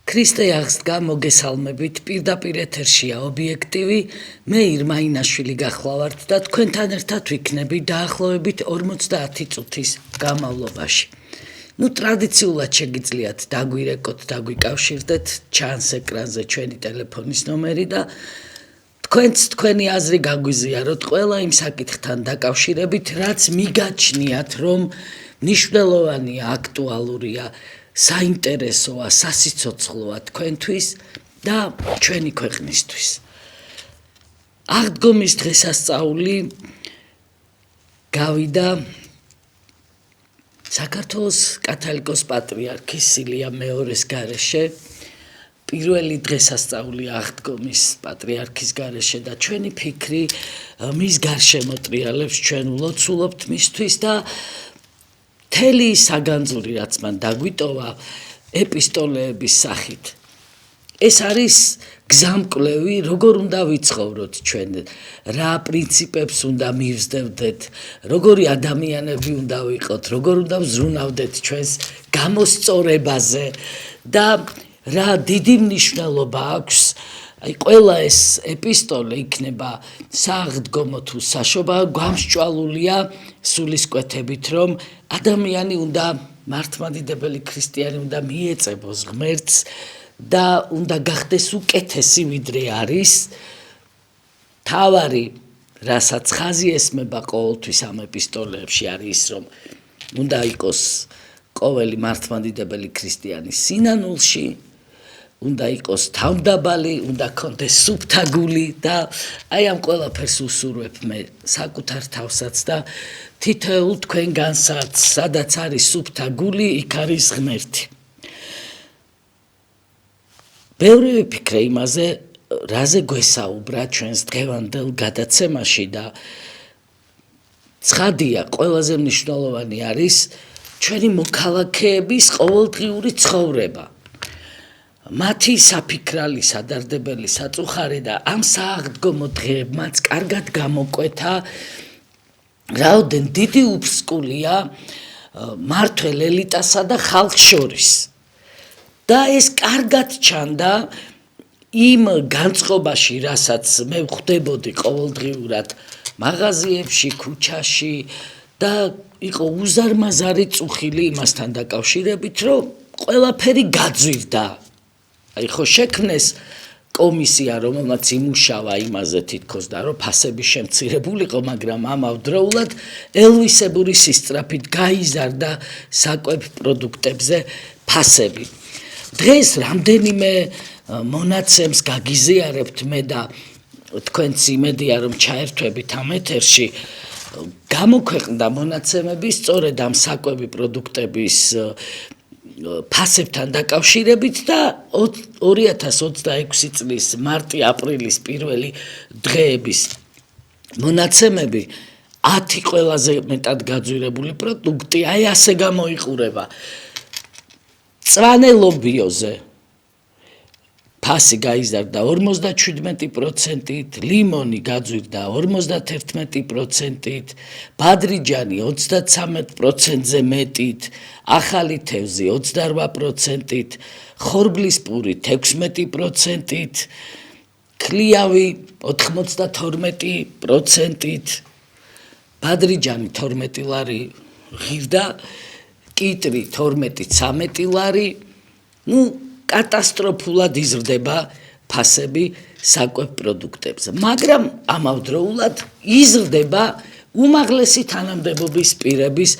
ქრისტე აღსდგა მოგესალმებით პირდაპირ ეთერშია ობიექტივი მე ირმა ინაშვილი გახლავართ და თქვენთან ერთად ვიქნები დაახლოებით 50 წუთის განმავლობაში. ტრადიციულად შეგიძლიათ დაგვირეკოთ, დაგვიკავშირდეთ, ჩანს ეკრანზე ჩვენი ტელეფონის ნომერი და თქვენც თქვენი აზრი გაგვიზიაროთ ყველა იმ საკითხთან დაკავშირებით, რაც მიგაჩნიათ, რომ მნიშვნელოვანია, აქტუალურია, საინტერესოა, სასიცოცხლოა თქვენთვის და ჩვენი ქვეყნისთვის. აღდგომის დღესასწაული გავიდა საქართველოს კათოლიკოს პატრიარქის სილია მეორის გარეშე, პირველი დღესასწაული აღდგომის პატრიარქის გარეშე და ჩვენი ფიქრი მის გარშემო ტრიალებს ჩვენ ულოცულობთ მისთვის და მთელი საგანძური რაც მან დაგვიტოვა ეპისტოლეების სახით. ეს არის გზამკვლევი, როგორ უნდა ვიცხოვროთ ჩვენ, რა პრინციპებს უნდა მივსდევდეთ, როგორი ადამიანები უნდა ვიყოთ, როგორ უნდა ვზრუნავდეთ ჩვენს გამოსწორებაზე და რა დიდი მნიშვნელობა აქვს. ყველა ეს ეპისტოლე იქნება სააღდგომო თუ საშობა გამსჭვალულია სულისკვეთებით, რომ ადამიანი უნდა მართლმადიდებელი ქრისტიანი უნდა მიეწებოს ღმერთს და უნდა გახდეს უკეთესი ვიდრე არის. თავარი, რასაც ხაზი ესმება ყოველთვის ამ ეპისტოლეებში არის ის, რომ უნდა იყოს ყოველი მართლმადიდებელი ქრისტიანი სინანულში, უნდა იყოს თავმდაბალი, უნდა ქონდეს სუფთა გული და აი ამ ყველაფერს უსურვებ მე საკუთარ თავსაც და თითოეულ თქვენგანსაც, სადაც არის სუფთა გული, იქ არის ღმერთი. ბევრი ვიფიქრე იმაზე, რაზე გვესაუბრა ჩვენს დღევანდელ გადაცემაში და ცხადია, ყველაზე მნიშვნელოვანი არის ჩვენი მოქალაქეების ყოველდღიური ცხოვრება. მათი საფიქრალი, სადარდებელი, საწუხარი და ამ სააღდგომო დღეებმაც კარგად გამოკვეთა რაოდენ დიდი უფსკულია მმართველ ელიტასა და ხალხს შორის. და ეს კარგად ჩანდა იმ განწყობაში, რასაც მე ვხვდებოდი ყოველდღიურად მაღაზიებში, ქუჩაში და იყო უზარმაზარი წუხილი იმასთან დაკავშირებით, რომ ყველაფერი გაძვირდა. აი ხო შექმნეს კომისია, რომელმაც იმუშავა იმაზე თითქოს და რომ ფასები შემცირებულიყო, მაგრამ ამავდროულად ელვისებური სისწრაფით გაიზარდა საკვებ პროდუქტებზე ფასები. დღეს რამდენიმე მონაცემს გაგიზიარებთ მე და თქვენც იმედია რომ ჩაერთვებით ამ ეთერში. გამოქვეყნდა მონაცემები სწორედ ამ საკვები პროდუქტების ფასებთან დაკავშირებით და 2026 წლის მარტი-აპრილის პირველი დღეების მონაცემები 10 ყველაზე მეტად გაძვირებული პროდუქტი აი ასე გამოიყურება. მწვანე ლობიოზე ფასი გაიზარდა 57%-ით, ლიმონი გაძვირდა 51%-ით, ბადრიჯანი 33%-ზე მეტით, ახალი თევზი 28%-ით, ხორბლის პური 16%-ით, ქლიავი 92%-ით, ბადრიჯანი 12 ლარი ღირდა, კიტრი 12-13 ლარი, კატასტროფულად იზრდება ფასები საკვებ პროდუქტებზე, მაგრამ ამავდროულად იზრდება უმაღლესი თანამდებობის პირების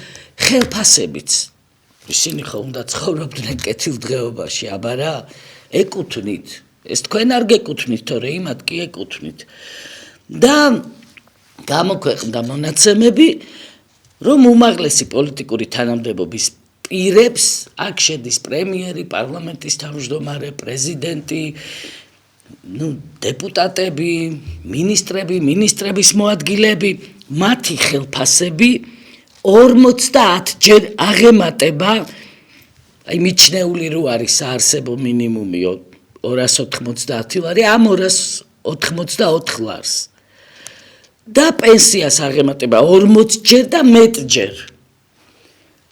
ხელფასებიც. ისინი ხო უნდა ცხოვრობდნენ კეთილდღეობაში, აბა რა, ეკუთვნით. ეს თქვენ არ გეკუთვნით, თორე იმათ კი ეკუთვნით. და გამოქვეყნდა მონაცემები, რომ უმაღლესი პოლიტიკური თანამდებობის პირებს აქ შედის პრემიერი, პარლამენტის თავმჯდომარე, პრეზიდენტი, დეპუტატები, მინისტრების მოადგილეები, მათი ხელფასები 50 ჯერ აღემატება, აი მიჩნეული რო არის საარსებო მინიმუმი 290 ლარი, ამ 284 ლარს. და პენსიას აღემატება 40 ჯერ და მეტჯერ.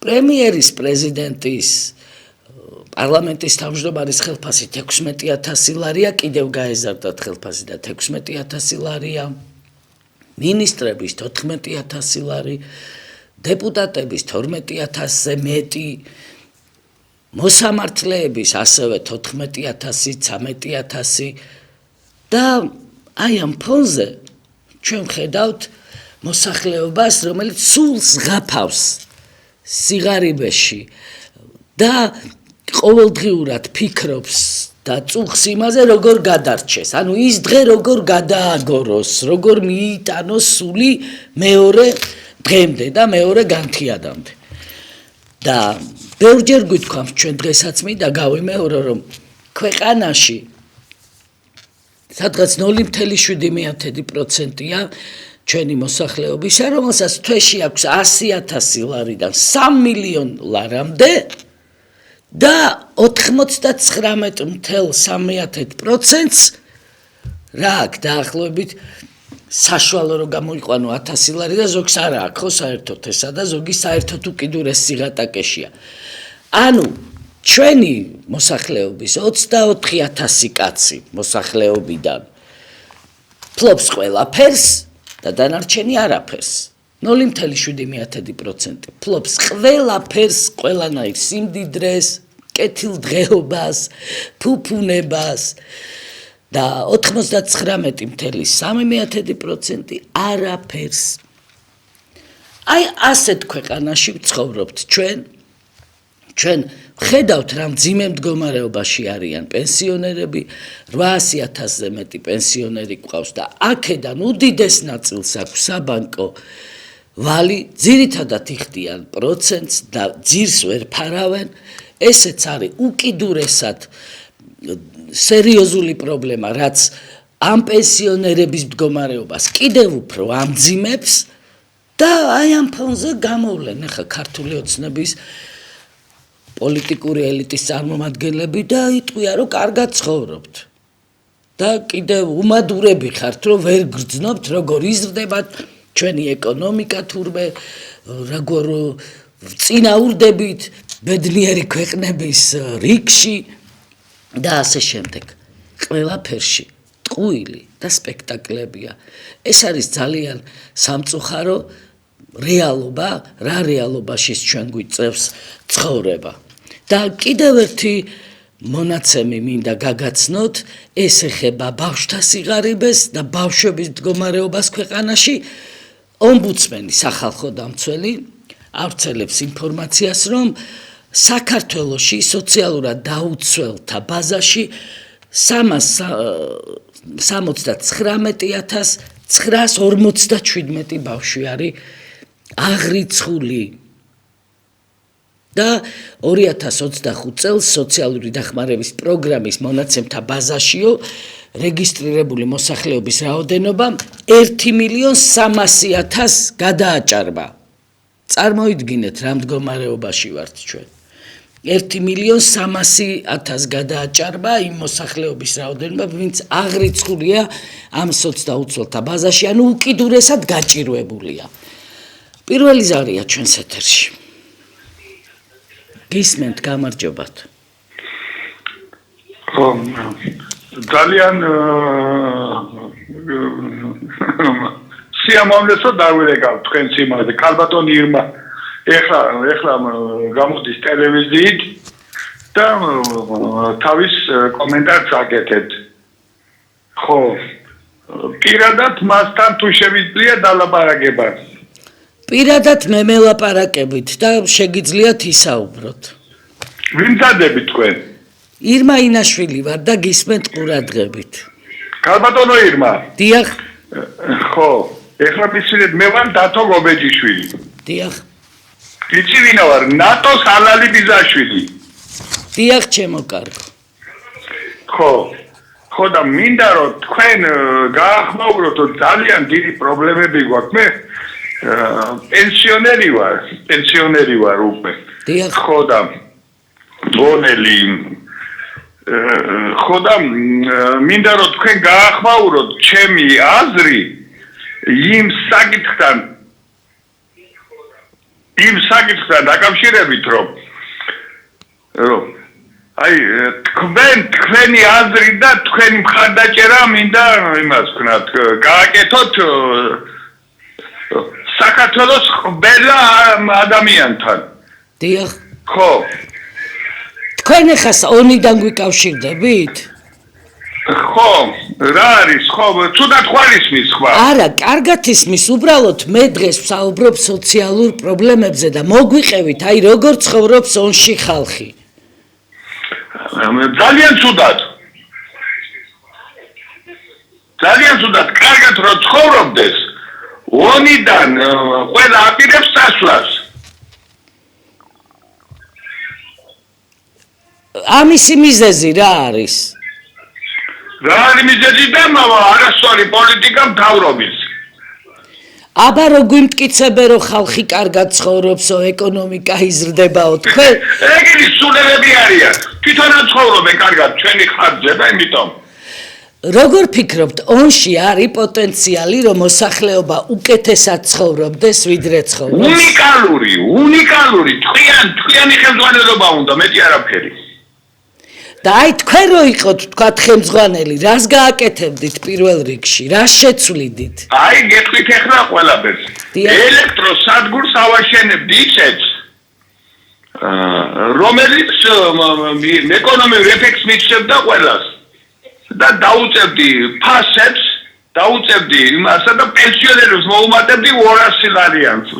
პრემიერის, პრეზიდენტის, პარლამენტის თავმჯდომარის ხელფასი 16,000 ლარია, კიდევ გაეზარდათ ხელფასი და 16,000 ლარია, მინისტრების 14,000 ლარი, დეპუტატების 12,000-ზე მეტი, მოსამართლეების ასევე 14,000, 13,000 და აი ამ ფონზე ჩვენ ვხედავთ მოსახლეობას, რომელიც სულს ღაფავს სიღარიბეში და ყოველდღიურად ფიქრობს და წუხს იმაზე, როგორ გადარჩეს. ანუ ის დღე როგორ გადააგოროს, როგორ მიიტანოს სული მეორე დღემდე და მეორე განთიადამდე. და ბევრჯერ გვითქვამთ ჩვენ დღესაც მინდა გავიმეორო, რომ ქვეყანაში სადღაც 0,7%-ია ჩვენი მოსახლეობისა, რომელსაც თვეში აქვს 100,000 ლარიდან 3 მილიონ ლარამდე და 99,3%-ს რა აქვს დაახლოებით საშუალო რომ გამოიყვანო 1,000 ლარი და ზოგს არა აქვს ხო საერთოდ ესა და ზოგი საერთოდ უკიდურეს სიღატაკეშია. ანუ ჩვენი მოსახლეობის 24,000 კაცი მოსახლეობიდან ფლობს ყველაფერს და დანარჩენი არაფერს. 0,7% ფლობს ყველაფერს, ყველანაირ სიმდიდრეს, კეთილდღეობას, ფუფუნებას და 99,3% არაფერს. აი ასეთ ქვეყანაში ვცხოვრობთ ჩვენ ხედავთ რა მძიმე მდგომარეობაში არიან პენსიონერები, 800,000-ზე მეტი პენსიონერი გვყავს და აქედან უდიდეს ნაწილს აქვს საბანკო ვალი, ძირითადად იხდიან პროცენტს და ძირს ვერ ფარავენ. ესეც არის უკიდურესად სერიოზული პრობლემა, რაც ამ პენსიონერების მდგომარეობას კიდევ უფრო ამძიმებს და აი ამ ფონზე გამოვლენ ახლა ქართული ოცნების პოლიტიკური ელიტის წარმომადგენლები და იტყვია, რომ კარგად ცხოვრობთ. და კიდევ უმადურები ხართ, რომ ვერ გრძნობთ, როგორ იზრდება ჩვენი ეკონომიკა თურმე, როგორ წინაურდებით ბედნიერი ქვეყნების რიგში და ასე შემდეგ. ყველაფერში ტყუილი და სპექტაკლებია. ეს არის ძალიან სამწუხარო რეალობა, რა რეალობაში ჩვენ გვიწევს ცხოვრება. და კიდევ ერთი მონაცემი მინდა გაგაცნოთ, ეს ეხება ბავშვთა სიღარიბეს და ბავშვების მდგომარეობას ქვეყანაში. ომბუდსმენი სახალხო დამცველი ავრცელებს ინფორმაციას, რომ საქართველოში სოციალურად დაუცველთა ბაზაში 369,957 ბავშვი არის აღრიცხული. და 2025 წელს სოციალური დახმარების პროგრამის მონაცემთა ბაზაშიო რეგისტრირებული მოსახლეობის რაოდენობა 1,300,000 გადააჭარბა. წარმოიდგინეთ რა მდგომარეობაში ვართ ჩვენ. 1,300,000 გადააჭარბა იმ მოსახლეობის რაოდენობა, ვინც აღრიცხულია ამ სოცდაუცველთა ბაზაში, ანუ უკიდურესად გაჭირვებულია. პირველი ზარია ჩვენს ეთერში. გისმენთ, გამარჯობათ. ძალიან სიამოვნებსო დავირეკავ თქვენ სიმაზე. ქალბატონი ირმა ეხლა გამოდის ტელევიზიით და თავის კომენტარს აკეთებთ. ხო, პირადად მასთან თუ შევიძლია დალაპარაკება. პირადად მე მელაპარაკებით და შეგიძლიათ ისაუბროთ. ვინ დადებით თქვენ? ირმა ინაშვილი ვარ და გისმენთ ყურადღებით. ქალბატონო ირმა. დიახ. ხო, ეხლა მისცეთ მე ვარ დათო გობეჯიშვილი. დიახ. იცი ვინა ვარ? ნატოს ალალი ბიზაშვილი. დიახ, ჩემო კარგო. ხო და მინდა რომ თქვენ გაახმაუროთ, რომ ძალიან დიდი პრობლემები გვაქვს. მე პენსიონერი ვარ უკვე. დიახ. ხო და გონელი ხო და მინდა რომ თქვენ გაახმაუროთ ჩემი აზრი იმ საკითხთან დაკავშირებით, რომ აი თქვენი აზრი და თქვენი მხარდაჭერა მინდა იმას ვქნათ გააკეთოთ საქართველოს ყველა ადამიანთან. დიახ. ხო. თქვენ ახლა ონიდან გვიკავშირდებით? ხო, რა არის, ხო, თუნდაც ხვალისმის სხვა. არა, კარგად ისმის, უბრალოდ მე დღეს ვსაუბრობ სოციალურ პრობლემებზე და მოგვიყევით, აი როგორ ცხოვრობს ონში ხალხი. ძალიან ცუდად. ძალიან ცუდად, კარგად რო ცხოვრობდეს, ონიდან ყველა აპირებს წასვლას. ამისი მიზეზი რა არის? რა არის მიზეზი და არასწორი პოლიტიკა მთავრობის. აბა რო გვიმტკიცებენ რომ ხალხი კარგად ცხოვრობსო, ეკონომიკა იზრდებაო, თქვენ ეგენი სულელები არიან. თვითონაც ცხოვრობენ კარგად ჩვენი ხარჯზე და იმიტომ. როგორ ფიქრობთ, ონში არის პოტენციალი რომ მოსახლეობა უკეთესად ცხოვრობდეს, ვიდრე ცხოვრობს? უნიკალური, თქვენი ხელმძღვანელობა უნდა, მეტი არაფერი. და აი თქვენ რო იყოთ, თქვათ ხელმძღვანელი, რას გააკეთებდით პირველ რიგში? რას შეცვლიდით? აი გეტყვით ახლა ყველაფერს. ელექტროსადგურს ავაშენებდი ისეთს, რომელიც ეკონომიურ ეფექტს მისცემდა ყველას. და დაუწევდი ფასებს, დაუწევდი იმასა და პენსიონერებს მოუმატებდი 200 ლარიანს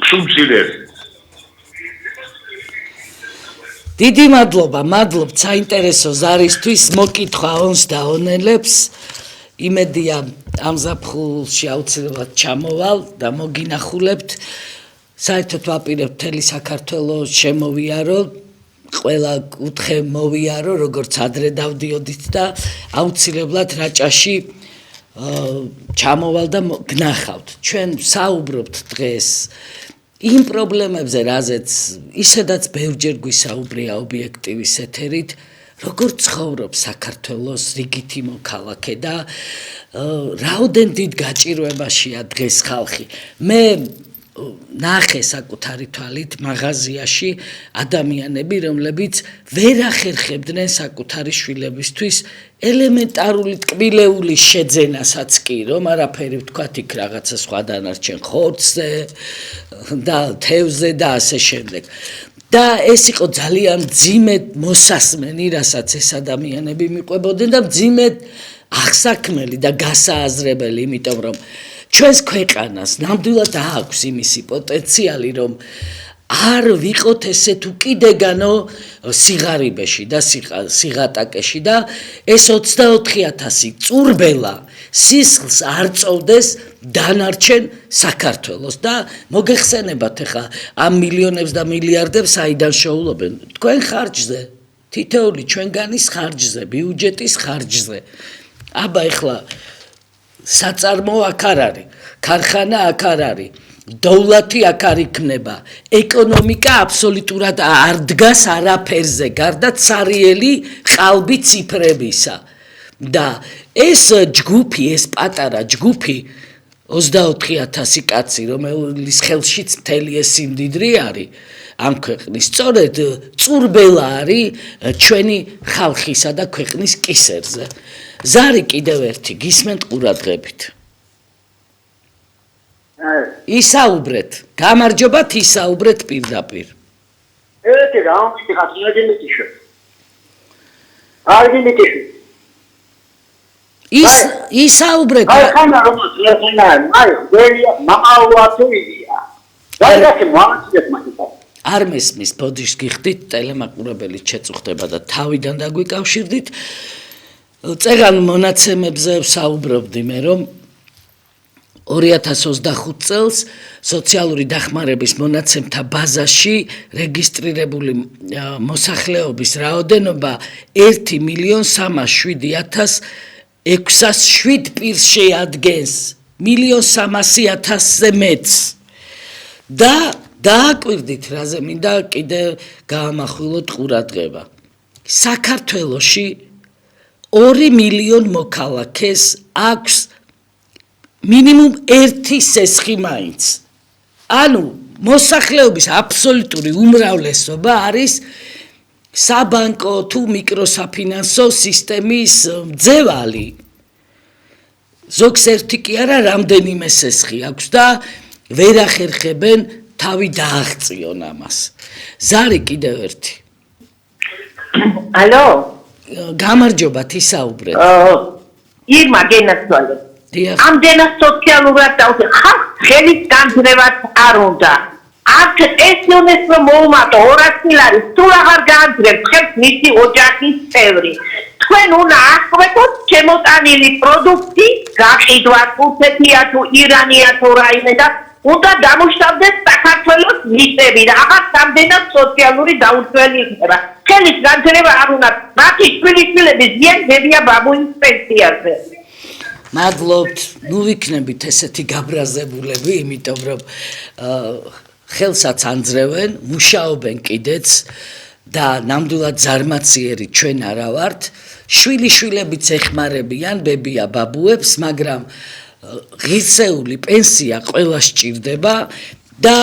სუბსიდიად. დიდი მადლობა, მადლობთ საინტერესო ზარისთვის, მოკითხვა ონს და ონელებს. იმედია ამ ზაფხულში აუცილებლად ჩამოვალ და მოგინახულებთ. საერთოდ ვაპირებ მთელი საქართველოს შემოვიარო, ყველა კუთხე მოვიარო, როგორც ადრე დავდიოდით და აუცილებლად რაჭაში ჩამოვალ და გნახავთ. ჩვენ საუბრობთ დღეს იმ პრობლემებზე, რაზეც ისედაც ბევრჯერ გვისაუბრია ობიექტივის ეთერით, როგორ ცხოვრობს საქართველოს რიგითი მოქალაქე და რაოდენ დიდ გაჭირვებაშია დღეს ხალხი. მე ნახე საკუთარი თვალით მაღაზიაში ადამიანები, რომლებიც ვერ ახერხებდნენ საკუთარი შვილებისთვის ელემენტარული ტკბილეული შეძენასაც კი, რომ არაფერი ვთქვათ იქ რაღაცა სხვა დანარჩენ ხორცზე და თევზზე და ასე შემდეგ. და ეს იყო ძალიან მძიმე მოსასმენი, რასაც ეს ადამიანები მიყვებოდნენ და მძიმე აღსაქმელი და გასააზრებელი, იმიტომ რომ ჩვენს ქვეყანას ნამდვილად აქვს იმისი პოტენციალი, რომ არ ვიყოთ ესეთ უკიდეგანო სიღარიბეში და სიღატაკეში და ეს 24,000 წურბელა სისხლს არ წოვდეს დანარჩენ საქართველოს და მოგეხსენებათ ახლა ამ მილიონებს და მილიარდებს აიდან შეულობენ თქვენ ხარჯზე, თითოეული ჩვენგანის ხარჯზე, ბიუჯეტის ხარჯზე. აბა ახლა საწარმო აქ არ არის, ქარხანა აქ არ არის, დოვლათი აქ არ იქნება, ეკონომიკა აბსოლუტურად არ დგას არაფერზე, გარდა ცარიელი ყალბი ციფრებისა. და ეს ჯგუფი, ეს პატარა ჯგუფი 24,000 კაცი, რომელის ხელშიც მთელი ეს სიმდიდრე არის, ამ ქვეყნის სწორედ წურბელა არის ჩვენი ხალხისა და ქვეყნის კისერზე. ზარი კიდევ ერთი, გისმენთ ყურადღებით. ისაუბრეთ, გამარჯობათ, ისაუბრეთ პირდაპირ. ერთი რაუნდი ხათინაგენეთიშო. არგინეთიშო. ისაუბრეთ. აი ხანა რომელიც ლექნა, აი ვერია მამაუათუია. დაიგე მოაწყეთ მაგით. არ მესმის, ბოდიშს გიხდით, ტელემაყურებელი შეწუხდება და თავიდან დაგვიკავშირდით. წეგან მონაცემებზე ვსაუბრობდი მე, რომ 2025 წელს სოციალური დახმარების მონაცემთა ბაზაში რეგისტრირებული მოსახლეობის რაოდენობა 1,307,607 პირს შეადგენს, 1,300,000-ზე მეტს. და დააკვირდით, რაზე მინდა კიდე გაამახვილოთ ყურადღება. საქართველოში 2 მილიონი მოქალაქეს აქვს მინიმუმ ერთი სესხი მაინც. ანუ მოსახლეობის აბსოლუტური უმრავლესობა არის საბანკო თუ მიკროსაფინანსო სისტემის მძევალი. ზოგს ერთი კი არა, რამდენიმე სესხი აქვს და ვერ ახერხებენ თავი დააღწიონ ამას. ზარი კიდევ ერთი. ალო? გამარჯობა, თისაუბრეთ. ირმა გენაცვალე. დიახ. ამდენად სოციალურად დავუძე, ხალხს ხელის განძრევაც არ უნდა. აქ პენსიონერს რომ მოუმატო 200 ლარი, სულ აღარ გაანძრევთ ხელს მისი ოჯახის წევრი. თქვენ უნდა ახვეთოთ შემოტანილი პროდუქტი, გაყიდვა თურქეთია თუ ირანია თუ რაიმე და უნდა დამუშავდეს საქართველოს მიწები და აღარ სამდენად სოციალური დაუცველი იქნება. ხელის განძრევა არ უნდა, მათი შვილიშვილები ზიანდებია ბაბუის პენსიაზე. მადლობთ, ნუ ვიქნებით ესეთი გაბრაზებულები, იმიტომ რომ ხელსაც ანძრევენ, მუშაობენ კიდეც და ნამდვილად ზარმაციერი ჩვენ არა ვართ. შვილიშვილებიც ეხმარებიან ბებია ბაბუებს, მაგრამ ღირსეული პენსია ყველა სჭირდება და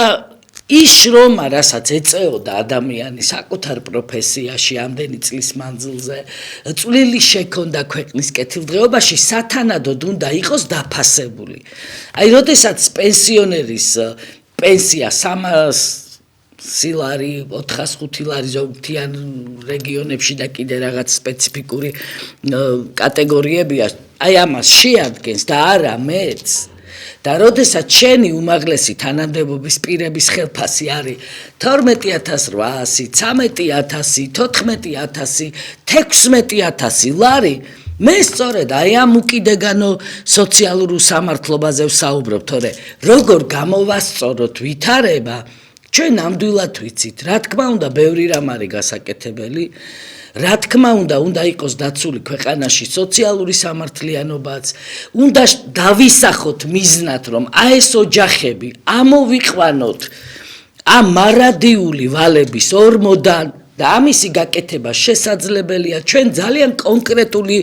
ის შრომა, რასაც ეწეოდა ადამიანი საკუთარ პროფესიაში ამდენი წლის მანძილზე, წვლილი შექონდა ქვეყნის კეთილდღეობაში, სათანადოდ უნდა იყოს დაფასებული. აი, როდესაც პენსიონერის პენსია 300 ლარი, 405 ლარი ზოგთიან რეგიონებში და კიდე რაღაც სპეციფიკური კატეგორიებია, აი ამას შეადგენს და არა მეც. და როდესაც შენი უმაღლესი თანამდებობის პირების ხელფასი არის 12800, 13000, 14000, 16000 ლარი, მე სწორედ აი ამ უკიდეგანო სოციალურ უსამართლობაზე ვსაუბრობ, თორე როგორ გამოვასწოროთ ვითარება, ჩვენ ნამდვილად ვიცით, რა თქმა უნდა, ბევრი რამ არის გასაკეთებელი. რა თქმა უნდა იყოს დაცული ქვეყანაში სოციალური სამართლიანობაც, უნდა დავისახოთ მიზნად, რომ ეს ოჯახები ამოვიყვანოთ ამ მარადიული ვალების ორმოდან და ამისი გაკეთება შესაძლებელია. ჩვენ ძალიან კონკრეტული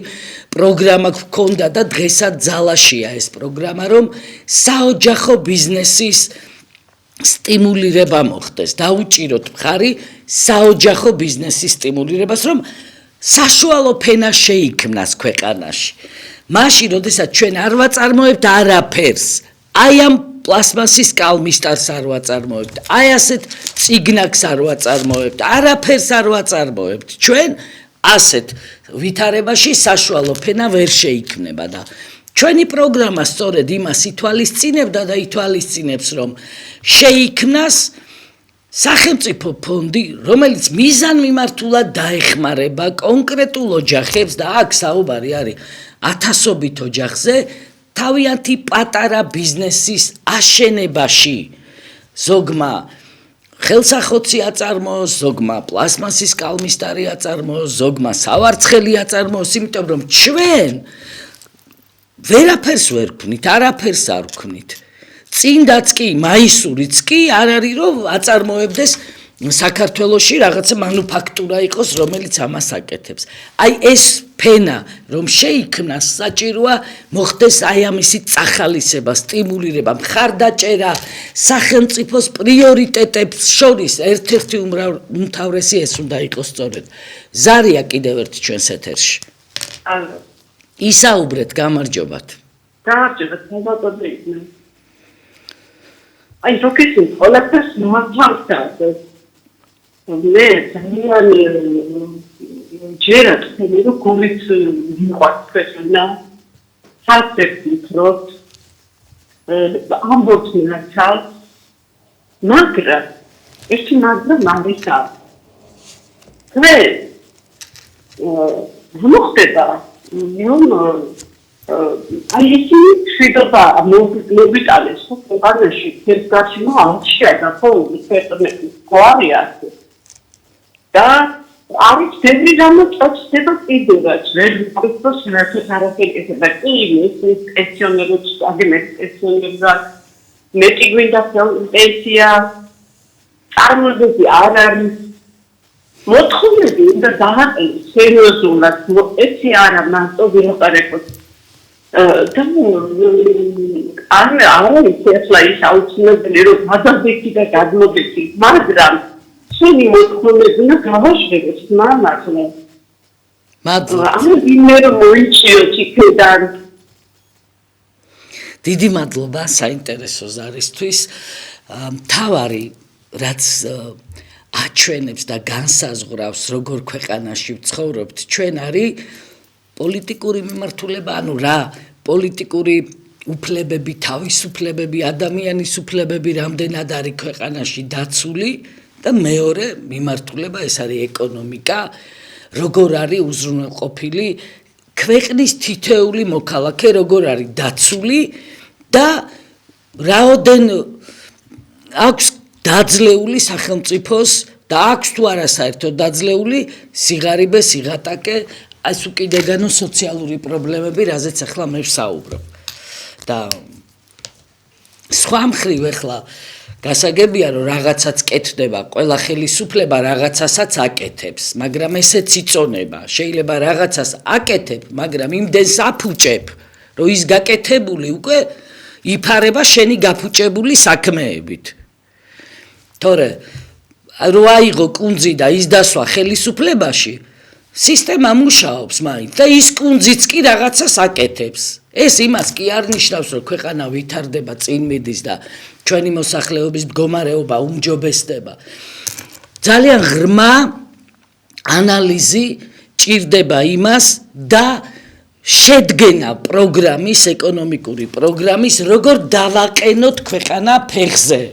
პროგრამა გვქონდა და დღესაც ძალაშია ეს პროგრამა, რომ საოჯახო ბიზნესის სტიმულირება მოხდეს. დაუჭიროთ მხარი საოჯახო ბიზნესის სტიმულირებას, რომ საშუალო ფენა შეიქმნას ქვეყანაში. მაშინ, როდესაც ჩვენ არ ვაწარმოებთ არაფერს, აი ამ პლასმასის კალმისტარს არ ვაწარმოებთ, აი ასეთ წიგნაკს არ ვაწარმოებთ, არაფერს არ ვაწარმოებთ. ჩვენ ასეთ ვითარებაში საშუალო ფენა ვერ შეიქმნება და ჩვენი პროგრამა სწორედ იმას ითვალისწინებდა და ითვალისწინებს, რომ შეიქმნას სახელმწიფო ფონდი, რომელიც მიზანმიმართულად დაეხმარება კონკრეტულ ოჯახებს და აქ საუბარი არის ათასობით ოჯახზე თავიანთი პატარა ბიზნესის აშენებაში. ზოგმა ხელსახოცი აწარმოოს, ზოგმა პლასმასის კალმისტარი აწარმოოს, ზოგმა სავარცხელი აწარმოოს, იმიტომ რომ ჩვენ ვერაფერს ვერ ვქნით, არაფერს არ ვქნით. წინდაც კი, მაისურიც კი არ არის, რომ აწარმოებდეს საქართველოში რაღაცა მანუფაქტურა იყოს, რომელიც ამას აკეთებს. აი ეს ფენა, რომ შეიქმნას, საჭიროა მოხდეს აი ამისი წახალისება, სტიმულირება, მხარდაჭერა სახელმწიფოს პრიორიტეტებს შორის ერთ-ერთი უმთავრესი ეს უნდა იყოს სწორედ. ზარია კიდევ ერთი ჩვენს ეთერში. ალო. ისაუბრეთ, გამარჯობათ. გამარჯობათ, საბატონო. აი, როკეტი ყველაფერს მოათავსავთ. მე ძალიან ჯერათ მე რო გულით მიყვარს ფენა. ხალხებს ვთქვით, ამბობთ ნაცალ, მაგრამ ერთი მაგრამ ამისა. მე მოხდება აი ისინი შვიდობა მოვიტანეს ქვეყანაში ფერგაშიმო ამჩიადა ფონდი ფერმები ყარია და არის ბევრი გამოწვევა კიდევაც ვერ ვიწყოს საერთოდ არაფერი და კი ის პენსიონერებს აგემეთ პენსიონერებს მეტი გვინდა პენსია წარმოებები არ არის მოთხოვნები უნდა დააყენოს სერიოზულად ეს არა მარტო ვიყარებოთ და არა ის ახლა ის აუცილებელი რომ გადავიქი და გადმოდექი მაგრამ შენი მოთხოვნებია გავაშერეთ მამაძე. მადლობა. ანუ ვინმე რომ მოიჩიო იქიდან. დიდი მადლობა საინტერესო ზარისთვის. მთავარი რაც აჩვენებს და განსაზღვრავს როგორ ქვეყანაში ვცხოვრობთ ჩვენ არის პოლიტიკური მიმართულება, ანუ რა პოლიტიკური უფლებები, თავისუფლებები, ადამიანის უფლებები რამდენად არის ქვეყანაში დაცული და მეორე მიმართულება ეს არის ეკონომიკა, როგორ არის უზრუნველყოფილი ქვეყნის თითოეული მოქალაქე, როგორ არის დაცული და რაოდენ აქვს დაძლეული სახელმწიფოს და აქვს თუ არა საერთოდ დაძლეული სიღარიბე, სიღატაკე, ეს უკიდეგანო სოციალური პრობლემები, რაზეც ახლა მე ვსაუბრობ. და სხვა მხრივ ახლა გასაგებია რომ რაღაცაც კეთდება, ყველა ხელისუფლება რაღაცასაც აკეთებს, მაგრამ ესეც იწონება. შეიძლება რაღაცას აკეთებ, მაგრამ იმდენს აფუჭებ, რომ ის გაკეთებული უკვე იფარება შენი გაფუჭებული საქმეებით. თორე რო აიღო კუნძი და ის დასვა ხელისუფლებაში, სისტემა მუშაობს მაინც და ის კუნძიც კი რაღაცას აკეთებს. ეს იმას კი არ ნიშნავს, რომ ქვეყანა ვითარდება, წინ მიდის და ჩვენი მოსახლეობის მდგომარეობა უმჯობესდება. ძალიან ღრმა ანალიზი ჭირდება იმას და შედგენა პროგრამის, ეკონომიკური პროგრამის, როგორ დავაყენოთ ქვეყანა ფეხზე.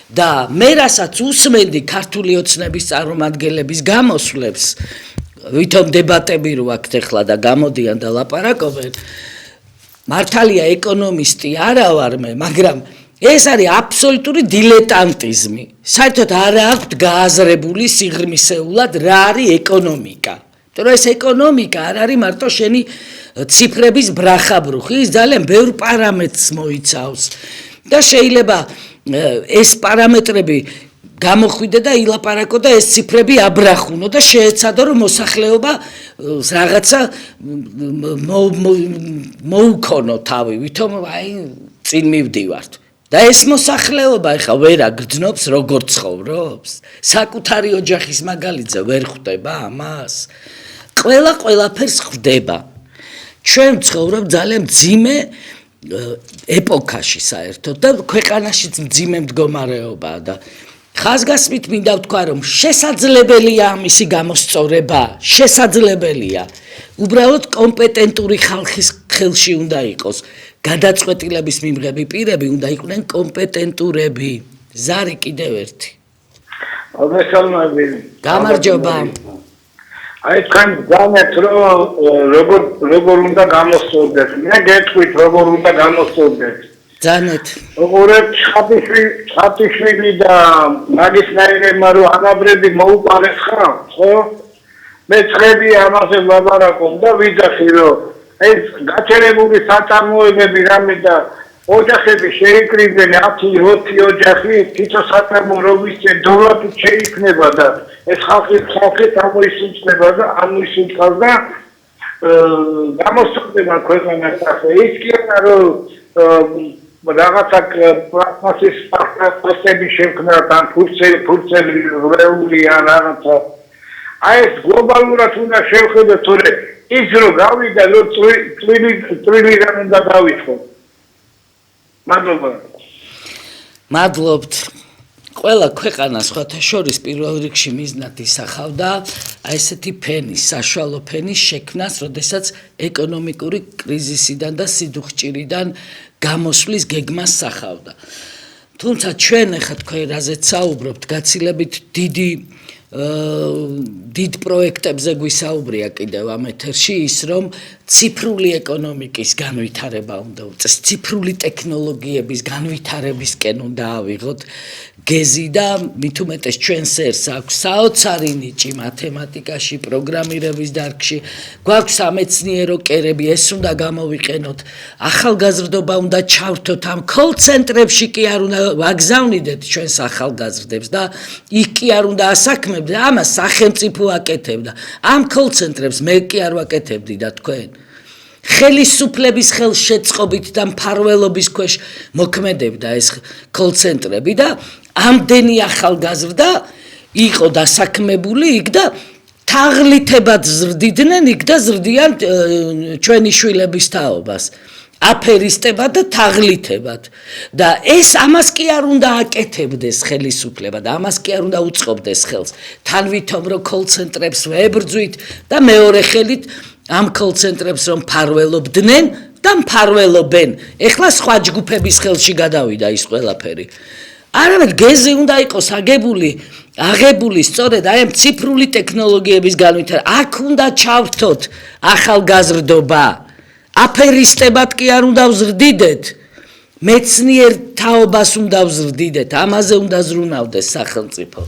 და მე რასაც უსმენდი ქართული ოცნების წარმომადგენლების გამოსვლებს, ვითომ დებატები რო აქ ახლა და გამოდიან და ლაპარაკობენ, მართალია ეკონომისტი არა ვარ მე, მაგრამ ეს არის აბსოლუტური დილეტანტიზმი. საერთოდ არ აქვთ გააზრებული სიღრმისეულად რა არის ეკონომიკა. თორე ეს ეკონომიკა არ არის მარტო შენი ციფრების ბრახაბრუხი, ის ძალიან ბევრ პარამეტრს მოიცავს და შეიძლება ეს პარამეტრები გამოხვიდე და ილაპარაკო და ეს ციფრები აბრახუნო და შეეცადო რომ მოსახლეობა რაღაცა მოუქონო თავი, ვითომ აი წინ მივდივართ. და ეს მოსახლეობა ეხა ვერ აგრძნობს როგორ ცხოვრობს, საკუთარი ოჯახის მაგალითზე ვერ ხვდება ამას. ყველაფერს ხვდება. ჩვენ ცხოვრობ ძალიან მძიმე ეპოქაში საერთოდ და ქვეყანაშიც მძიმე მდგომარეობაა და ხაზგასმით მინდა ვთქვა რომ შესაძლებელია ამისი გამოსწორება, შესაძლებელია. უბრალოდ კომპეტენტური ხალხის ხელში უნდა იყოს. გადაწყვეტილების მიმღები პირები უნდა იყვნენ კომპეტენტურები. ზარი კიდევ ერთი. გამარჯობა. აი თან განეთ როგორ უნდა გამოსწორდეს. მე გეტყვით როგორ უნდა გამოსწორდეს. ძანეთ. როგორ ხათიშვილი და მაგისტრალებმა რო ანაბრები მოუყარეს ხარ, ხო? მე წრები ამაზე ლაპარაკობ და ვიძახი რომ ეს გაჩერებული საწარმოებები რამე და ოჯახები შეიკრიბნენ 10-20 ოჯახი თითო საწარმო რომისზე დოლარით შეიქმნება და ეს ხალხი ამოისუნთქება და ამოისუნთქავს და გამოსწორდება ქვეყანას ასე ის კი არა რომ რაღაცა პრაქტიკის პასტები შექმნა თან ფურცელი რეული ან რაღაცა აი ეს გლობალურად უნდა შევხედოთ თორე ის რო გავიდა რომ ტრილიონი უნდა დავიწყო. მადლობთ. ყველა ქვეყანა სხვათა შორის პირველ რიგში მიზნად ისახავდა აი ესეთი ფენის, საშუალო ფენის შექმნას, როდესაც ეკონომიკური კრიზისიდან და სიდუხჭირიდან გამოსვლის გეგმას სახავდა. თუმცა ჩვენ ახლა თქვენ რაზეც საუბრობთ, გაცილებით დიდ პროექტებზე გვისაუბრია კიდევ ამ ეთერში ის რომ ციფრული ეკონომიკის განვითარება უნდა უწეს, ციფრული ტექნოლოგიების განვითარებისკენ უნდა ავიღოთ გეზი და მით უმეტეს ჩვენ სერს აქვს საოცარი ნიჭი მათემატიკაში, პროგრამირების დარგში, გვაქვს სამეცნიერო კერები, ეს უნდა გამოვიყენოთ, ახალგაზრდობა უნდა ჩავრთოთ ამ კოლ-ცენტრებში კი არ უნდა ვაგზავნიდეთ ჩვენს ახალგაზრდებს და იქ კი არ უნდა ასაქმებდეთ, ამას სახელმწიფო აკეთებდა. ამ კოლ-ცენტრებს მე კი არ ვაკეთებდი და თქვენ ხელისუფლების ხელშეწყობით და მფარველობის ქვეშ მოქმედებდა ეს კოლ-ცენტრები და ამდენი ახალგაზრდა იყო დასაქმებული იქ და თაღლითებად ზრდიდნენ იქ და ზრდიან ჩვენი შვილების თაობას. აფერისტებად და თაღლითებად და ეს ამას კი არ უნდა აკეთებდეს ხელისუფლება და ამას კი არ უნდა უწყობდეს ხელს თან ვითომ რომ კოლცენტრებს ვებრძვით და მეორე ხელით ამ კოლცენტრებს რომ ფარველობდნენ და მფარველობენ ეხლა სხვა ჯგუფების ხელში გადავიდა ის ყველაფერი არამედ გეზი უნდა იყოს აღებული სწორედ აი ამ ციფრული ტექნოლოგიების განვითარება აქ უნდა ჩავრთოთ ახალგაზრდობა აფერისტებად კი არ უნდა ვზრდიდეთ მეცნიერ თაობას უნდა ვზრდიდეთ ამაზე უნდა ზრუნავდეს სახელმწიფო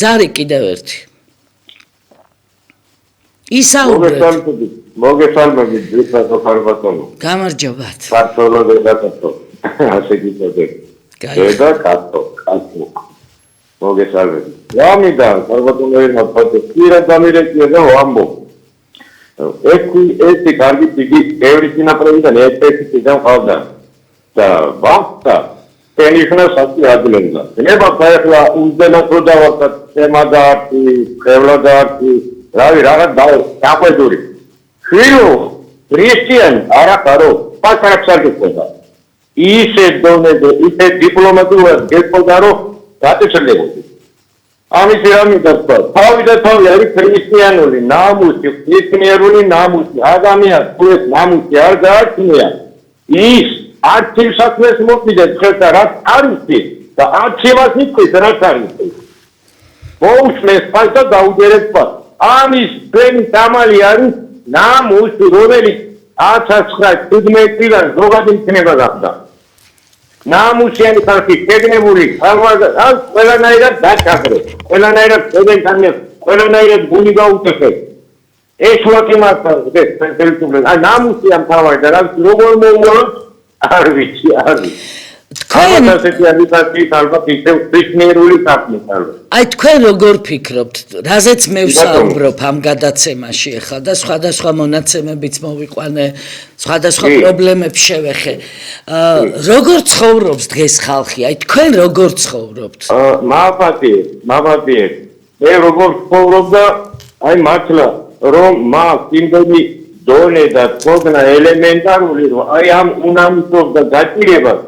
ზარი კიდევ ერთი ისაუბრეთ მოგესალმებით ძვირფასო ხარბატონო გამარჯობათ საქართველოს დედაკაცო ასე გიწოდებ დედა კაცო მოგესალმებით რამიდა ხარბატონო ერმა ფოტო დამირეკია და ვამბობ ეს კარგი დიდი ბევრი სინაპრევიდან ერთ-ერთი და ყავდა და ვახტა ტელეფონა სასწი ადგილობდა ნება ხაიხლა უზენად რო დავახტა თემა და არტი ხელა და არტი რავი რაღაც დაყვედური ხილო ქრისტიან არაფარო პასარაკსარგე ხოდა ისე დონეზე ისე დიპლომატიურად გეწოდა რომ გაწეჭრდებოდი ამის რამიდა თქვა თავი არის ქრისტიანული ნამუსი ქრისტიანული ნამუსი ადამიანს ეს ნამუსი არ გააჩნია ის არცი საქმეს მოკიდეთ ხელს რაც არის და არცივას იწვის რაც არის მოუსმეს ფალტა დაუჯერებდა ამის ბენი დამალი არის ნამუსი რომელიც 1915 ზოგადი იქნება გახდა ნამუსიანი ხალხი შეგნებული ამ ყველანაირად დაჭაგრეს ყველანაირად შეგენთანეს ყველანაირად გული გაუწესეს ეს ვაკიმართავს ეს ფერტელტუბლე აი ნამუსი ამ თავი და რა როგორ მოუვალ არ ვიცი თქვენ ასეთი ამიტაცი ალბათ ისევ ქრისტიანული საქმე ალბათ აი თქვენ როგორ ფიქრობთ რაზეც მე ვსაუბრობ ამ გადაცემაში ახლა და სხვადასხვა მონაცემებიც მოვიყვანე სხვადასხვა პრობლემებს შევეხე როგორ ცხოვრობს დღეს ხალხი აი თქვენ როგორ ცხოვრობთ მაფატიე მე როგორ ცხოვრობ და აი მართლა რომ მაქვს იმდენი დონე და თქონა ელემენტარული რომ აი ამ უნამისով და გაჭირებას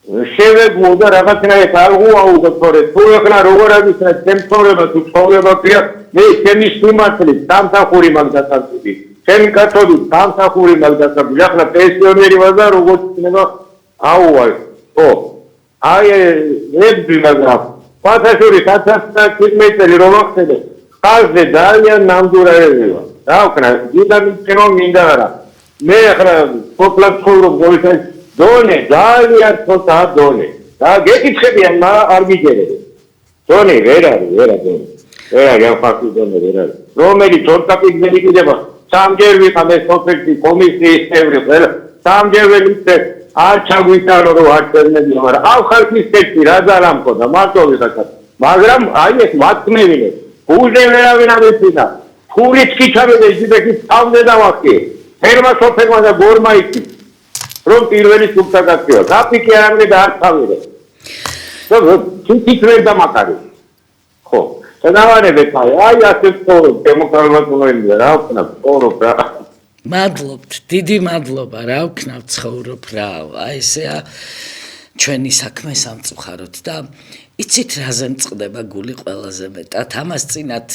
შევეგმო და რაღაცნაირად არ უაუგო თორე თუ ეხლა როგორ არის ტემპორება თუ ცხოვრება ქვია მე ჩემი სიმართლე სამსახური მაგ დასაბუთი ჩემი კაცოდი სამსახური მაგ დასაბუთი ახლა პენსიონერი ვარ და როგორც იქნება აუვალ ო აი ებდი მაგრამ ფათაშური 1915 წელი რომ ახსენე ხალხზე ძალიან ნამდვილია რა ვქნა დიდამიწინო მინდა არა მე ახლა პოპლად ცხოვრობ გოისას დონე ძალიან ცოტა დონე და გეკითხებიან მაგრამ არ გიჯერებ დონე ვერ არის ამ ფაქტი დონე ვერ არის რომელიც ორკაპიგზელი კიდება სამჯერ ვიყავ ეს სოფელში კომისიის წევრი ყველა სამჯერ ვიყავ არ ჩაგვიტანო რომ არ წერნები მაგრამ ამ ხალხის ტექსტი რა ძალამქო და მარტო ვიღაცა მაგრამ აი ეს ვაცმევინე უზე ვერავინ არ ეცინა ფულიც კი ჩავედა ისეთი წამდე დავახი ფერმა სოფელმა და გორმა იქ რომ პირველი სუბსაგაციო გაფიქე არამე და არ თავიდე თითქმის დამაკარი ხო სანავარებეთ აი ასე დემოკრატიული რა ვქნა ცხოვრობ რა მადლობთ დიდი მადლობა რა ვქნა ცხოვრობ რა აი ესეა ჩვენი საქმე სამწუხაროდ და იცით რაზე მწყდება გული ყველაზე მეტად ამას წინათ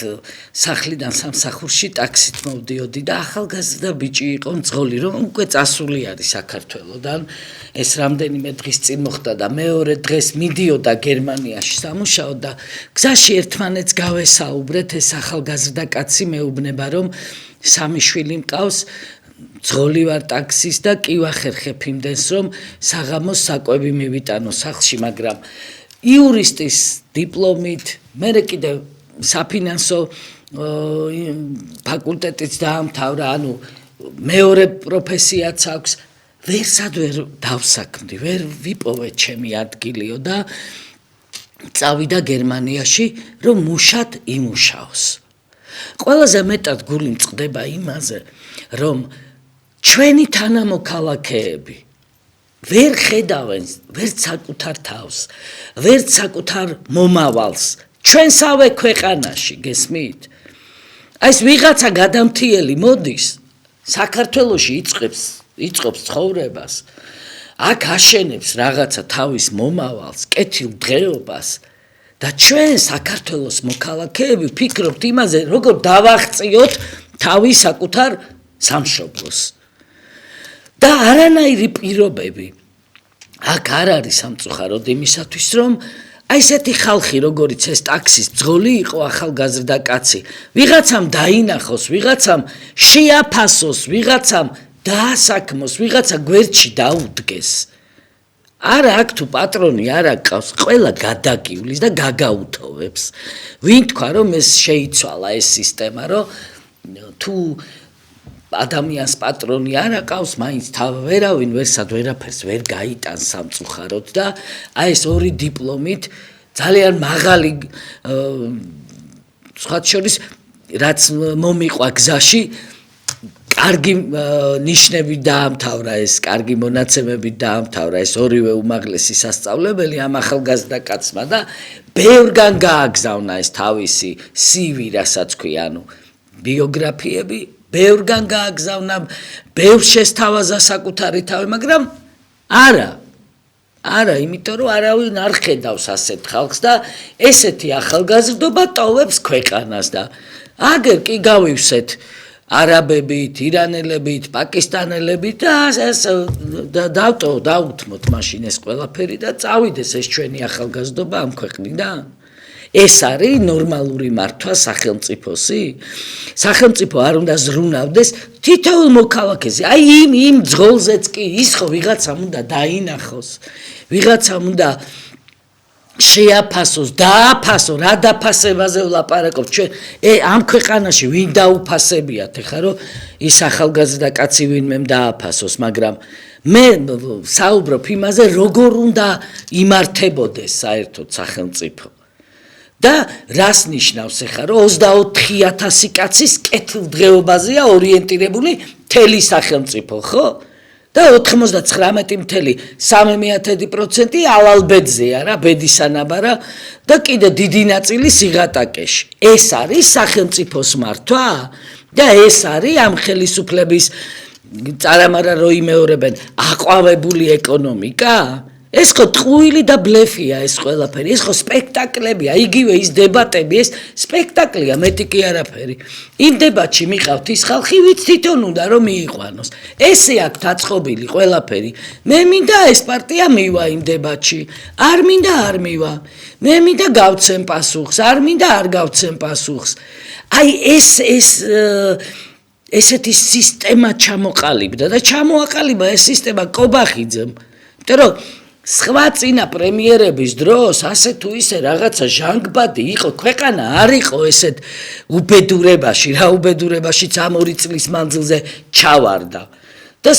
სახლიდან სამსახურში ტაქსით მოვდიოდი და ახალგაზრდა ბიჭი იყო მძღოლი რომ უკვე წასული არის საქართველოდან ეს რამდენიმე დღის წინ მოხდა და მეორე დღეს მიდიოდა გერმანიაში სამუშაოდ და გზაში ერთმანეთს გავესაუბრეთ ეს ახალგაზრდა კაცი მეუბნება რომ სამი შვილი მყავს ძღოლი ვარ ტაქსის და კი ვახერხებ იმდენს რომ საღამოს საკვები მივიტანო სახლში მაგრამ იურისტის დიპლომით მე კიდევ საფინანსო ფაკულტეტიც დაამთავრა ანუ მეორე პროფესიაც აქვს ვერსად ვერ დავსაქმდი ვერ ვიპოვე ჩემი ადგილიო და წავიდა გერმანიაში რომ მუშად იმუშაოს ყველაზე მეტად გული მწყდება იმაზე რომ ჩვენი თანამოქალაქეები ვერ ხედავენ ვერც საკუთარ თავს, ვერც საკუთარ მომავალს, ჩვენსავე ქვეყანაში გესმით? აი ეს ვიღაცა გადამთიელი მოდის საქართველოში იწყობს ცხოვრებას აქ აშენებს რაღაცა თავის მომავალს კეთილ დღეობას და ჩვენ საქართველოს მოქალაქეები ვფიქრობთ იმაზე როგორ დავაღწიოთ თავის საკუთარ სამშობლოს და არანაირი პირობები აქ არ არის სამწუხაროდ იმისათვის რომ აი ესეთი ხალხი როგორიც ეს ტაქსის ძღოლი იყო ახალგაზრდა კაცი ვიღაცამ დაინახოს ვიღაცამ შეაფასოს ვიღაცამ დაასაქმოს ვიღაცა გვერდში დაუდგეს არა აქ თუ პატრონი არ აკავს ყველა გადაგივლის და გაგაუთოვებს ვინ თქვა რომ ეს შეიცვალა ეს სისტემა რომ თუ ადამიანს პატრონი არ აკავს მაინც ვერავინ ვერსად ვერაფერს ვერ გაიტანს სამწუხაროდ და აი ეს ორი დიპლომით ძალიან მაღალი სხვა შორის რაც მომიყვა გზაში კარგი ნიშნები დაამთავრა ეს კარგი მონაცემები დაამთავრა ეს ორივე უმაღლესი სასწავლებელი ამ ახალგაზრდა კაცმა და ბევრგან გააგზავნა ეს თავისი CV რასაც ქვია ანუ ბიოგრაფიები ბევრგან გააგზავნა ბევრ შესთავაზა საკუთარი თავი მაგრამ არა იმიტომ რომ არავინ არ ხედავს ასეთ ხალხს და ესეთი ახალგაზრდობა ტოვებს ქვეყანას და აგერ კი გავივსეთ არაბებით, ირანელებით, პაკისტანელებით და დავუთმოთ მაშინ ეს ყველაფერი და წავიდეს ეს ჩვენი ახალგაზრდობა ამ ქვეყნიდან. ეს არის ნორმალური მართვა სახელმწიფოსი? სახელმწიფო არ უნდა ზრუნავდეს თითოეულ მოქალაქეზე. აი იმ ძღოლზეც კი ის ხო ვიღაცამ უნდა დაინახოს. ვიღაცამ უნდა შეაფასოს, დააფასო, რა დაფასებაზე ვლაპარაკობ ჩვენ. ამ ქვეყანაში ვინ დაუფასებიათ ეხლა რომ ის ახალგაზრდა კაცი ვინმე დააფასოს, მაგრამ მე საუბრობ იმაზე, როგორ უნდა იმართებოდეს საერთოდ სახელმწიფო. და რას ნიშნავს ეხლა რომ 24,000 კაცის კეთილდღეობაზეა ორიენტირებული მთელი სახელმწიფო, ხო? და 99.3% ალალბედზეა რა, ბედისანაბარა და კიდე დიდი ნაწილი სიღატაკეში. ეს არის სახელმწიფოს მართვა და ეს არის ამ ხელისუფლების წარამარა რო იმეორებენ აყვავებული ეკონომიკა? ეს ხო ტყუილი და ბლეფია ეს ყველაფერი, ეს ხო სპექტაკლებია, იგივე ის დებატები, ეს სპექტაკლია, მეტი კი არაფერი. იმ დებატში მიყავთ ის ხალხი, ვიც თვითონ უნდა რომ მიიყვანოს. ესე აქ დაწყობილი ყველაფერი. მე მინდა ეს პარტია მივა იმ დებატში, არ მინდა არ მივა. მე მინდა გავცემ პასუხს, არ მინდა არ გავცემ პასუხს. აი ესეთი სისტემა ჩამოყალიბდა და ჩამოაყალიბა ეს სისტემა კობახიძემ. იმიტომ რომ სხვა წინა პრემიერების დროს ასე თუ ისე რაღაცა ჟანგბადი იყო, ქვეყანა არ იყო ესეთ უბედურებაში, რა უბედურებაშიც ამ 2 წლის მანძილზე ჩავარდა. და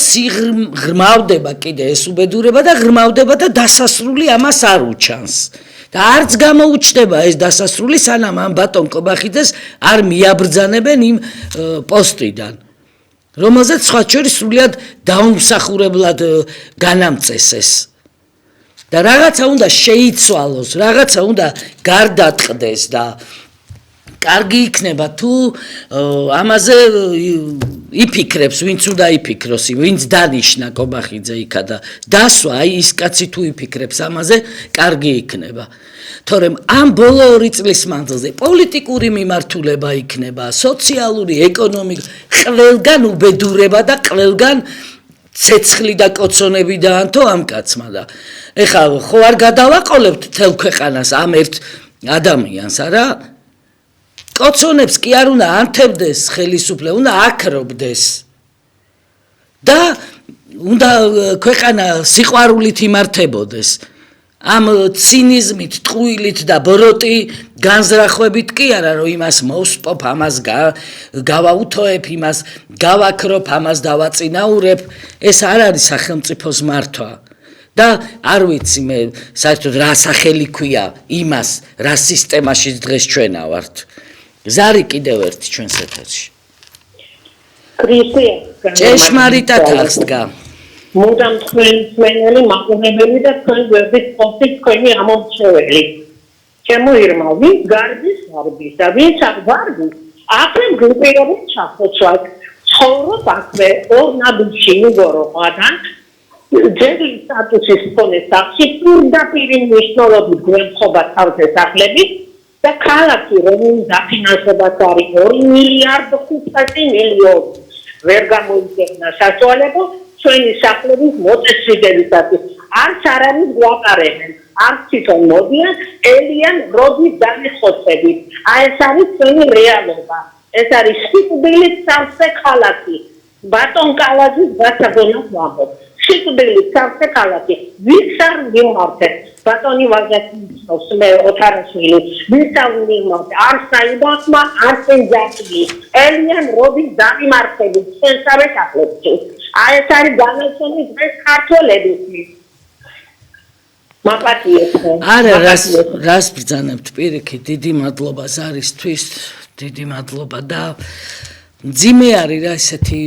ღრმავდება კიდე ეს უბედურება და ღრმავდება და დასასრული ამას არ უჩანს. და არც გამოუჩნდება ეს დასასრული, სანამ ამ ბატონ კობახიძეს არ მიაბრძანებენ იმ პოსტიდან. რომელზეც სხვა შორის სრულიად დაუმსახურებლად განამწესეს. და რაღაცა უნდა შეიცვალოს, რაღაცა უნდა გარდატყდეს და კარგი იქნება თუ ამაზე იფიქრებს, ვინც უნდა იფიქროს, ვინც დანიშნა კობახიძე იქა და დასვა, აი ის კაცი თუ იფიქრებს ამაზე, კარგი იქნება. თორემ ამ ბოლო 2 წლის მანძილზე პოლიტიკური მიმართულება იქნება, სოციალური, ეკონომიკური, ყველგან უბედურება და ყველგან ცეცხლი და კოცონები დაანთო ამ კაცმა და ეხლა ხო არ გადავაყოლებთ თელ ქვეყანას ამ ერთ ადამიანს არა? კოცონებს კი არ უნდა ანთებდეს ხელისუფლება, უნდა აკრობდეს. და უნდა ქვეყანა სიყვარულით იმართებოდეს. ამ ცინიზმით, ტყუილით და ბროტი განზრახვებით კი არა რომ იმას მოვსპობ, ამას გავაუთოებ, იმას გავაკრობ, ამას დავაწინაურებ, ეს არ არის სახელმწიფოს მართვა. და არ ვიცი მე საერთოდ რა სახელი ქვია იმას, რა სისტემაში დღეს ჩვენა ვართ. ზარი კიდევ ერთი ჩვენს ეთერში. კრისტია, ჭეშმარიტად აღსდგა. მუდამ თქვენი მაყურებელი და თქვენ გვერდით ყოფით თქვენი ამომრჩეველი. შემოირმა ვინ გარბის და ვინც არ გარბის აქვე გუპირობენ ჩახოცვას ცხოვრობ აქვე ორ ნაბიჯში მიგოროყვადან ძეგლის სტატუსის მქონე სახლში პირდაპირ მნიშვნელობით გვემთხვევა თავზე სახლები და ქალაქი რომელიც დაფინანსებაც არის 2 მილიარდ 500 მილიონი ვერ გამოიგებნა საშუალება ჩვენი სახლების მოწესრიგებისათვის არც არავის გვაყარებენ არც თვითონ მოდიან ელიან როდის დამიხოცებით ეს არის ჩვენი რეალობა ეს არის სიკვდილით სავსე ქალაქი ბატონ კალაძის გასაგონად ვამბობ სიკვდილით სავსე ქალაქი ვინც არ მიმართეთ ბატონი ვაგაცნობს მე ოთარაშვილი ვინც არ მიმართ არ საიდახმა არ სენძაკი ელიან როდის დამიმართებით ჩვენსავე სახლებში ეს არის განაცხადი დღეს ქართველებისთვის არა რას ბრძანებთ პირიქით დიდი მადლობა ზარისთვის დიდი მადლობა და მძიმე არის რა ესეთი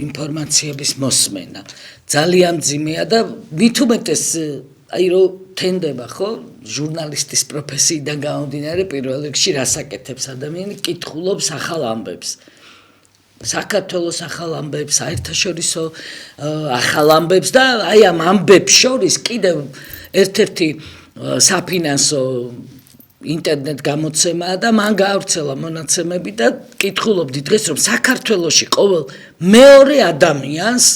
ინფორმაციების მოსმენა ძალიან მძიმეა და მით უმეტეს აი რო თენდება ხო ჟურნალისტის პროფესიიდან გამომდინარე პირველ რიგში რასაკეთებს ადამიანი კითხულობს ახალ ამბებს საქართველოს ახალ ამბებს საერთაშორისო ახალ ამბებს და აი ამ ამბებს შორის კიდევ ერთ-ერთი საფინანსო ინტერნეტ გამოცემაა და მან გაავრცელა მონაცემები და კითხულობდი დღეს რომ საქართველოში ყოველ მეორე ადამიანს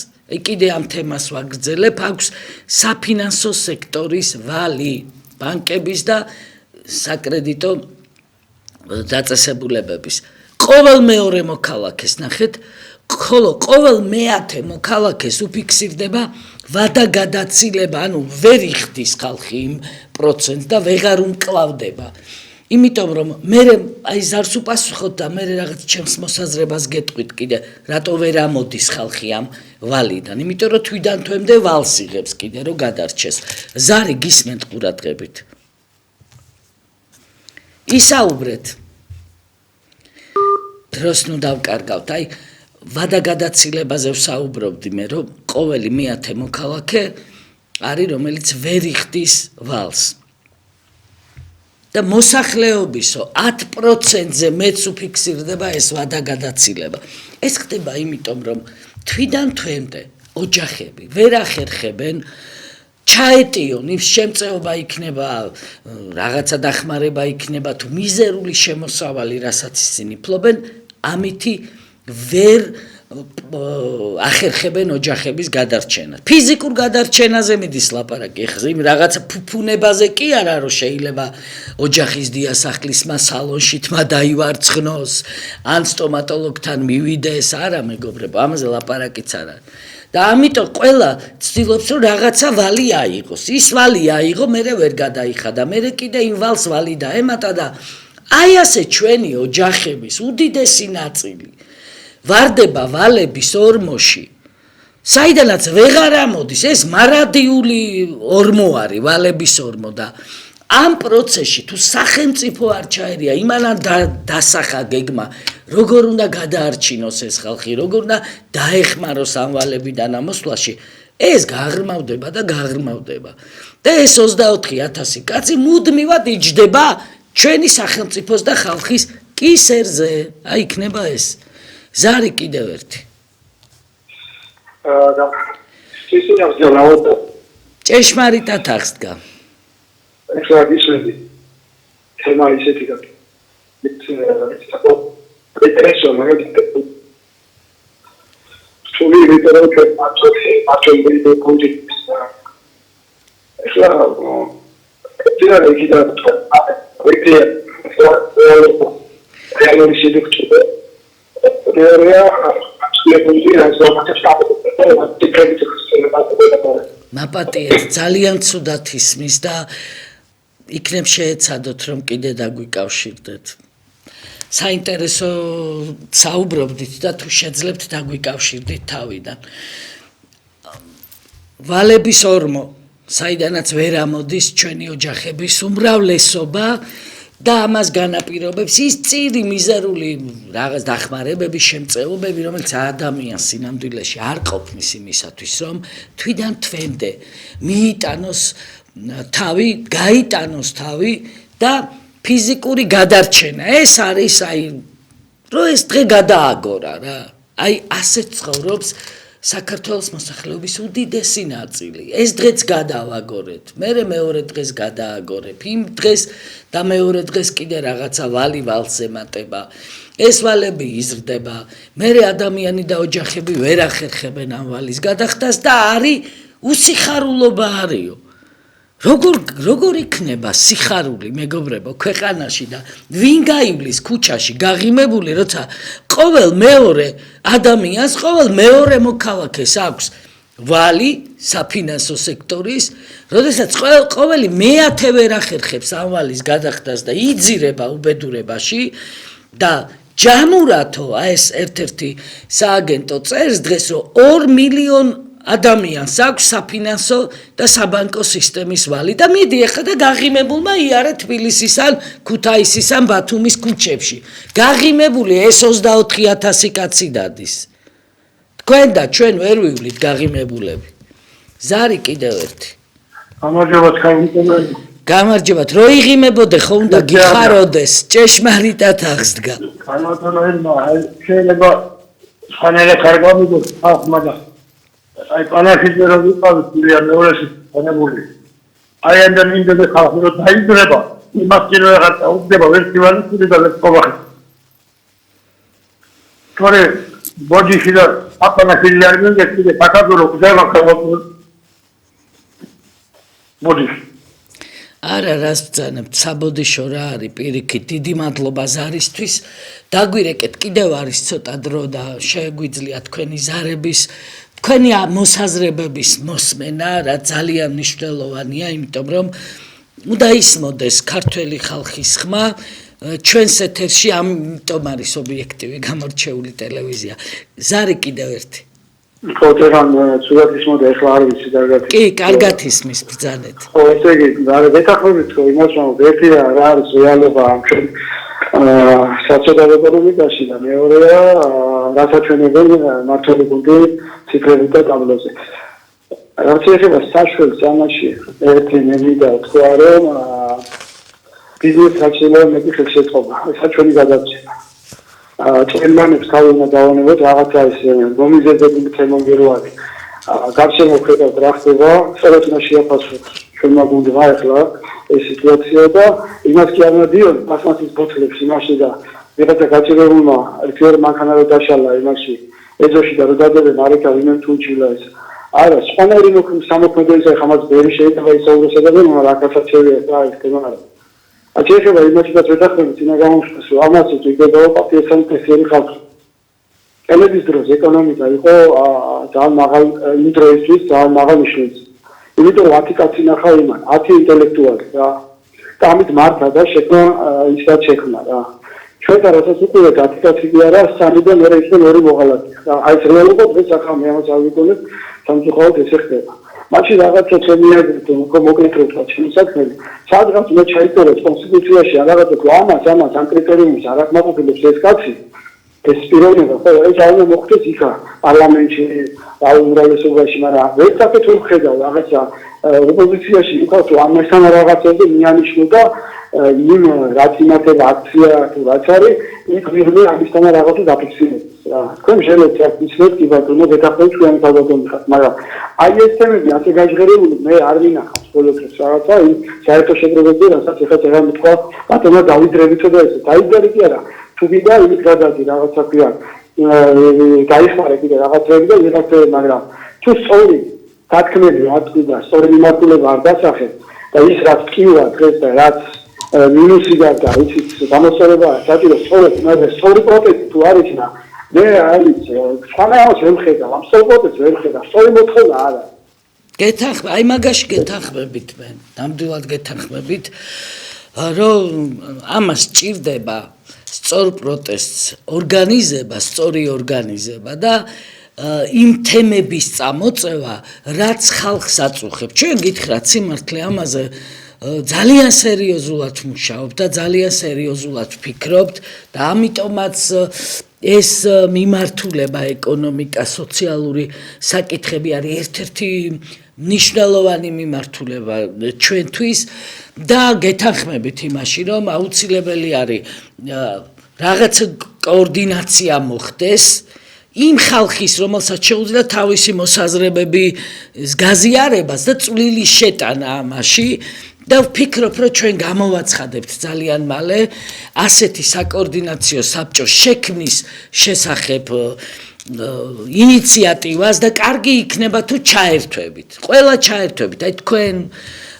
კიდე ამ თემას ვაგრძელებ აქვს საფინანსო სექტორის ვალი ბანკების და საკრედიტო დაწესებულებების ყოველ მეორე მოქალაქეს ნახეთ ხოლო ყოველ მეათე მოქალაქეს უფიქსირდება ვადაგადაცილება ანუ ვერ იხდის ხალხი იმ პროცენტს და ვეღარ უმკლავდება იმიტომ რომ მე აი ზარს უპასუხოთ და მე რაღაც ჩემს მოსაზრებას გეტყვით კიდე რატო ვერ ამოდის ხალხი ამ ვალიდან იმიტომ რომ თვიდან თვემდე ვალს იღებს კიდე რომ გადარჩეს ზარი გისმენთ ყურადღებით ისაუბრეთ დროს ნუ დავკარგავთ აი ვადაგადაცილებაზე ვსაუბრობდი მე რომ ყოველი მეათე მოქალაქე არის რომელიც ვერ იხდის ვალს და მოსახლეობისო 10%-ზე მეც უფიქსირდება ეს ვადაგადაცილება ეს ხდება იმიტომ რომ თვიდან თვემდე ოჯახები ვერ ახერხებენ ჩაეტიონ ის შემწეობა იქნება რაღაცა დახმარება იქნება თუ მიზერული შემოსავალი რასაც ისინი ფლობენ ამითი ვერ ახერხებენ ოჯახების გადარჩენას ფიზიკურ გადარჩენაზე მიდის ლაპარაკი ხზე იმ რაღაცა ფუფუნებაზე კი არა რომ შეიძლება ოჯახის დიასახლისმა სალონში თმა დაივარცხნოს ან სტომატოლოგთან მივიდეს არა მეგობრებო ამაზე ლაპარაკიც არა და ამიტომ ყველა ცდილობს რომ რაღაცა ვალი აიღოს ის ვალი აიღო მერე ვერ გადაიხადა მერე კიდე იმ ვალს ვალი დაემატა და აი ასე ჩვენი ოჯახების უდიდესი ნაწილი ვარდება ვალების ორმოში საიდანაც ვეღარ ამოდის ეს მარადიული ორმო არის ვალების ორმო და ამ პროცესში თუ სახელმწიფო არ ჩაერია იმანან დასახა გეგმა როგორ უნდა გადაარჩინოს ეს ხალხი როგორ უნდა დაეხმაროს ამ ვალებიდან ამოსვლაში ეს გაღრმავდება და გაღრმავდება და ეს 24,000 კაცი მუდმივად იჯდება ჩვენი სახელმწიფოს და ხალხის კისერზე აი იქნება ეს ზარი კიდევ ერთი ჭეშმარიტად აღსდგა ეხლა ისეთი თემა ისეთი პრეტენზია მაგალითად სული ვიტერო პატრონი კონტექსტ ეხლა ძირა რეგიდა ვიქია რეალური სიდუქტურა მაპატიეთ ძალიან ცუდად ისმის და იქნებ შეეცადოთ რომ კიდე დაგვიკავშირდეთ საინტერესო საუბრობდით და თუ შეძლებთ დაგვიკავშირდით თავიდან ვალების ორმო საიდანაც ვერ ამოდის ჩვენი ოჯახების უმრავლესობა და ამას განაპირობებს ის წირი მიზერული რაღაც დახმარებების შემწეობები რომელიც ადამიანს სინამდვილეში არ ყოფნის იმისათვის რომ თვიდან თვემდე მიიტანოს თავი გაიტანოს თავი და ფიზიკური გადარჩენა. ეს არის აი რომ ეს დღე გადააგორა რა. აი ასეთ ცხოვრობს საქართველოს მოსახლეობის უდიდესი ნაწილი. ეს დღეც გადავაგორეთ. მე მეორე დღეს გადააგორებ. იმ დღეს და მეორე დღეს კიდე რაღაცა ვალი ვალს ემატება. ეს ვალები იზრდება. მე ადამიანი და ოჯახები ვერ ახერხებენ ამ ვალის გადახდას და არის უსიხარულობა არისო. როგორ იქნება სიხარული მეგობრებო ქვეყანაში და ვინ გაივლის ქუჩაში გაღიმებული როცა ყოველ მეორე ადამიანს ყოველ მეორე მოქალაქეს აქვს ვალი საფინანსო სექტორის როდესაც ყოველი მეათე ვერ ახერხებს ამ ვალის გადახდას და იძირება უბედურებაში და ჯამურათო ეს ერთ-ერთი სააგენტო წერს დღეს რომ 2 მილიონ ადამიანს აქვს საფინანსო და საბანკო სისტემის ვალი და მიდი ახლა და გაღიმებულმა იარა თბილისის ან ქუთაისის ან ბათუმის ქუჩებში. გაღიმებული ეს 24,000 კაცი დადის. თქვენ და ჩვენ ვერ ვივლით გაღიმებულები. ზარი კიდევ ერთი. გამარჯობა თქვენ. გამარჯობათ. რო იღიმებოდე ხო უნდა გიხაროდეს, ჭეშმარიტად აღსდგა. განათლება შეიძლება ხანერე კარგავიდოს ახლა და აი პანახიძე რომ ვიყავით ძალიან მეორეში განებული. აი ამდენ იმდენ ხალხი რომ დაიძრება, იმას კიდევ აღარ დაუდგება ვერტივალი და ლეპოვახი. თორე ბოდიში და აპანახიძე არ მიგეთქიდე პაკადურო გზავა ხალხო. ბოდიში არა რას ბრძანებთ საბოდიშო რა არის პირიქით დიდი მადლობა ზარისთვის დაგვირეკეთ კიდევ არის ცოტა დრო და შეგვიძლია თქვენი ზარების თქვენი მოსაზრებების მოსმენა რა ძალიან მნიშვნელოვანია იმიტომ რომ უნდა ისმოდეს ქართველი ხალხის ხმა ჩვენს ეთერში ამიტომ არის ობიექტივი გამორჩეული ტელევიზია ზარი კიდევ ერთი ხოთერან სულად ისმოდა ეხლა არ ვიცი კარგად კი კარგად ისმის ბრძანეთ ხო ესე იგი რა დეთანხმებით ხო იმას რომ ერთი რა არის რეალობა ამ ჩვენ სოციალურ-ეკონომიკაში და მეორეა რასაც ჩვენ მართალი გუნდი ციფრებით და ტაბლოზე რაც ეხება საშუალო სამაში ერთი მინდა თქვა რომ ბიზნეს რაციონალურად მეტი ხელშეწყობა ესა ჩვენი გადაცემა ჩემანებს თავი უნდა დავანებოთ რაღაცა ის მომიზედებული თემონგეროარი გარშემო ხედავთ რა ხდება სწორედ უნდა შეაფასოთ ჩვენმა გუნდმა ახლა ეს სიტუაცია და იმას კი არ მოდიო პასმასის ბოთლებს იმაში და ვიღაცა გაჭირებულმა რქერ მანქანა რო დაშალა იმაში ეზოში და რო დადებენ არიქა ვინმე თუჩილა ეს არა სპანერი მოქმ სამოქმედო ის ახლა მას ბერი შეიძლება ისაუბროს და მაგრამ აქაც შევია რა ის თემა არა აჩეხება იმაში და ვეთახმები წინა გამოშვას რომ ამას იგებოდა პარტიასთან პრესიერი ხალხი. ელების დროს ეკონომიკა იყო ძალიან მაღალ იმ დროისთვის ძალიან მაღალ ნიშნულზე. იმიტომ რომ 10 კაცი ნახა იმან, 10 ინტელექტუალი რა. და ამით მართა და შექმნა ისაც შექმნა რა. ჩვენ და რასაც უკვე 10 კაცი კი არა, 3 და მეორე ისე ორი მოღალატე. აი ეს რეალობა დღეს ახლა მე ამას ავიგონებ, სამწუხაროდ ესე ხდება. მაშინ რაღაცა შემიაგდო მოკრიტროთ ჩემი საქმე სადღაც მე ჩაიწერეს კონსტიტუციაში რაღაცა ამას ამ კრიტერიუმის არ აკმაყოფილებს ეს კაცი ეს პიროვნება ხო ეს არ უნდა მოხდეს იქა პარლამენტში უმრავლესობაში მაგრამ ვერ საკითხი ხედავ რაღაცა ოპოზიციაში იქაც ამასთან რაღაცაზე მიანიშნუდა იმ რაც იმათება აქცია თუ რაც არის იქ ვიღმე ამისთან რაღაცა დაფიქსირებს რა თქვენ შეიძლება ისეთ კი ბატონო გეთახმებით ჩვენ საზოგადოებრივ ხართ მაგრამ აი ეს თემები ასე გაჟღერებული მე არ ვინახავს პოლიტიკას რაღაცა იმ საერთო შეგროვებები რასაც ეხლა წერა მithვა ბატონო დავიდრებითო და ესე დაიდარი კი არა თუ გინდა იმით გადადი რაღაცა ქვია გაიხმარე კიდე რაღაცები და ვიღაცები მაგრამ თუ სწორი დათქმები ატყვი და სწორი მიმართულება არ დასახეთ და ის რაც კივა დღეს და რაც მინუსი და იცით გამოსწორება საჭირო სწორად მაგრამ სწორი პროტესტი თუ არის და მე არის სხვანაირად ვერ ხედავ ამ სწორ პროტესტს ვერ ხედავ სწორი მოთხოვნა არა გეთანხმებით აი მაგაში გეთანხმებით მე ნამდვილად გეთანხმებით რომ ამას ჭირდება სწორ პროტესტს ორგანიზება სწორი ორგანიზება და იმ თემების წამოწევა რაც ხალხს აწუხებს ჩვენ გითხრათ სიმართლე ამაზე ძალიან სერიოზულად მუშაობთ და ძალიან სერიოზულად ვფიქრობთ და ამიტომაც ეს მიმართულება ეკონომიკა, სოციალური საკითხები არის ერთ-ერთი მნიშვნელოვანი მიმართულება ჩვენთვის და გეთანხმებით იმაში, რომ აუცილებელი არის რაღაც კოორდინაცია მოხდეს იმ ხალხის, რომელსაც შეუძლია თავისი მოსაზრებების გაზიარებას და წვლილი შეტანა ამაში და ვფიქრობ, რომ ჩვენ გამოვაცხადებთ ძალიან მალე ასეთი საკოორდინაციო საბჭოს შექმნის შესახებ ინიციატივას და კარგი იქნება თუ ჩაერთვებით. ყველა ჩაერთვებით, აი თქვენ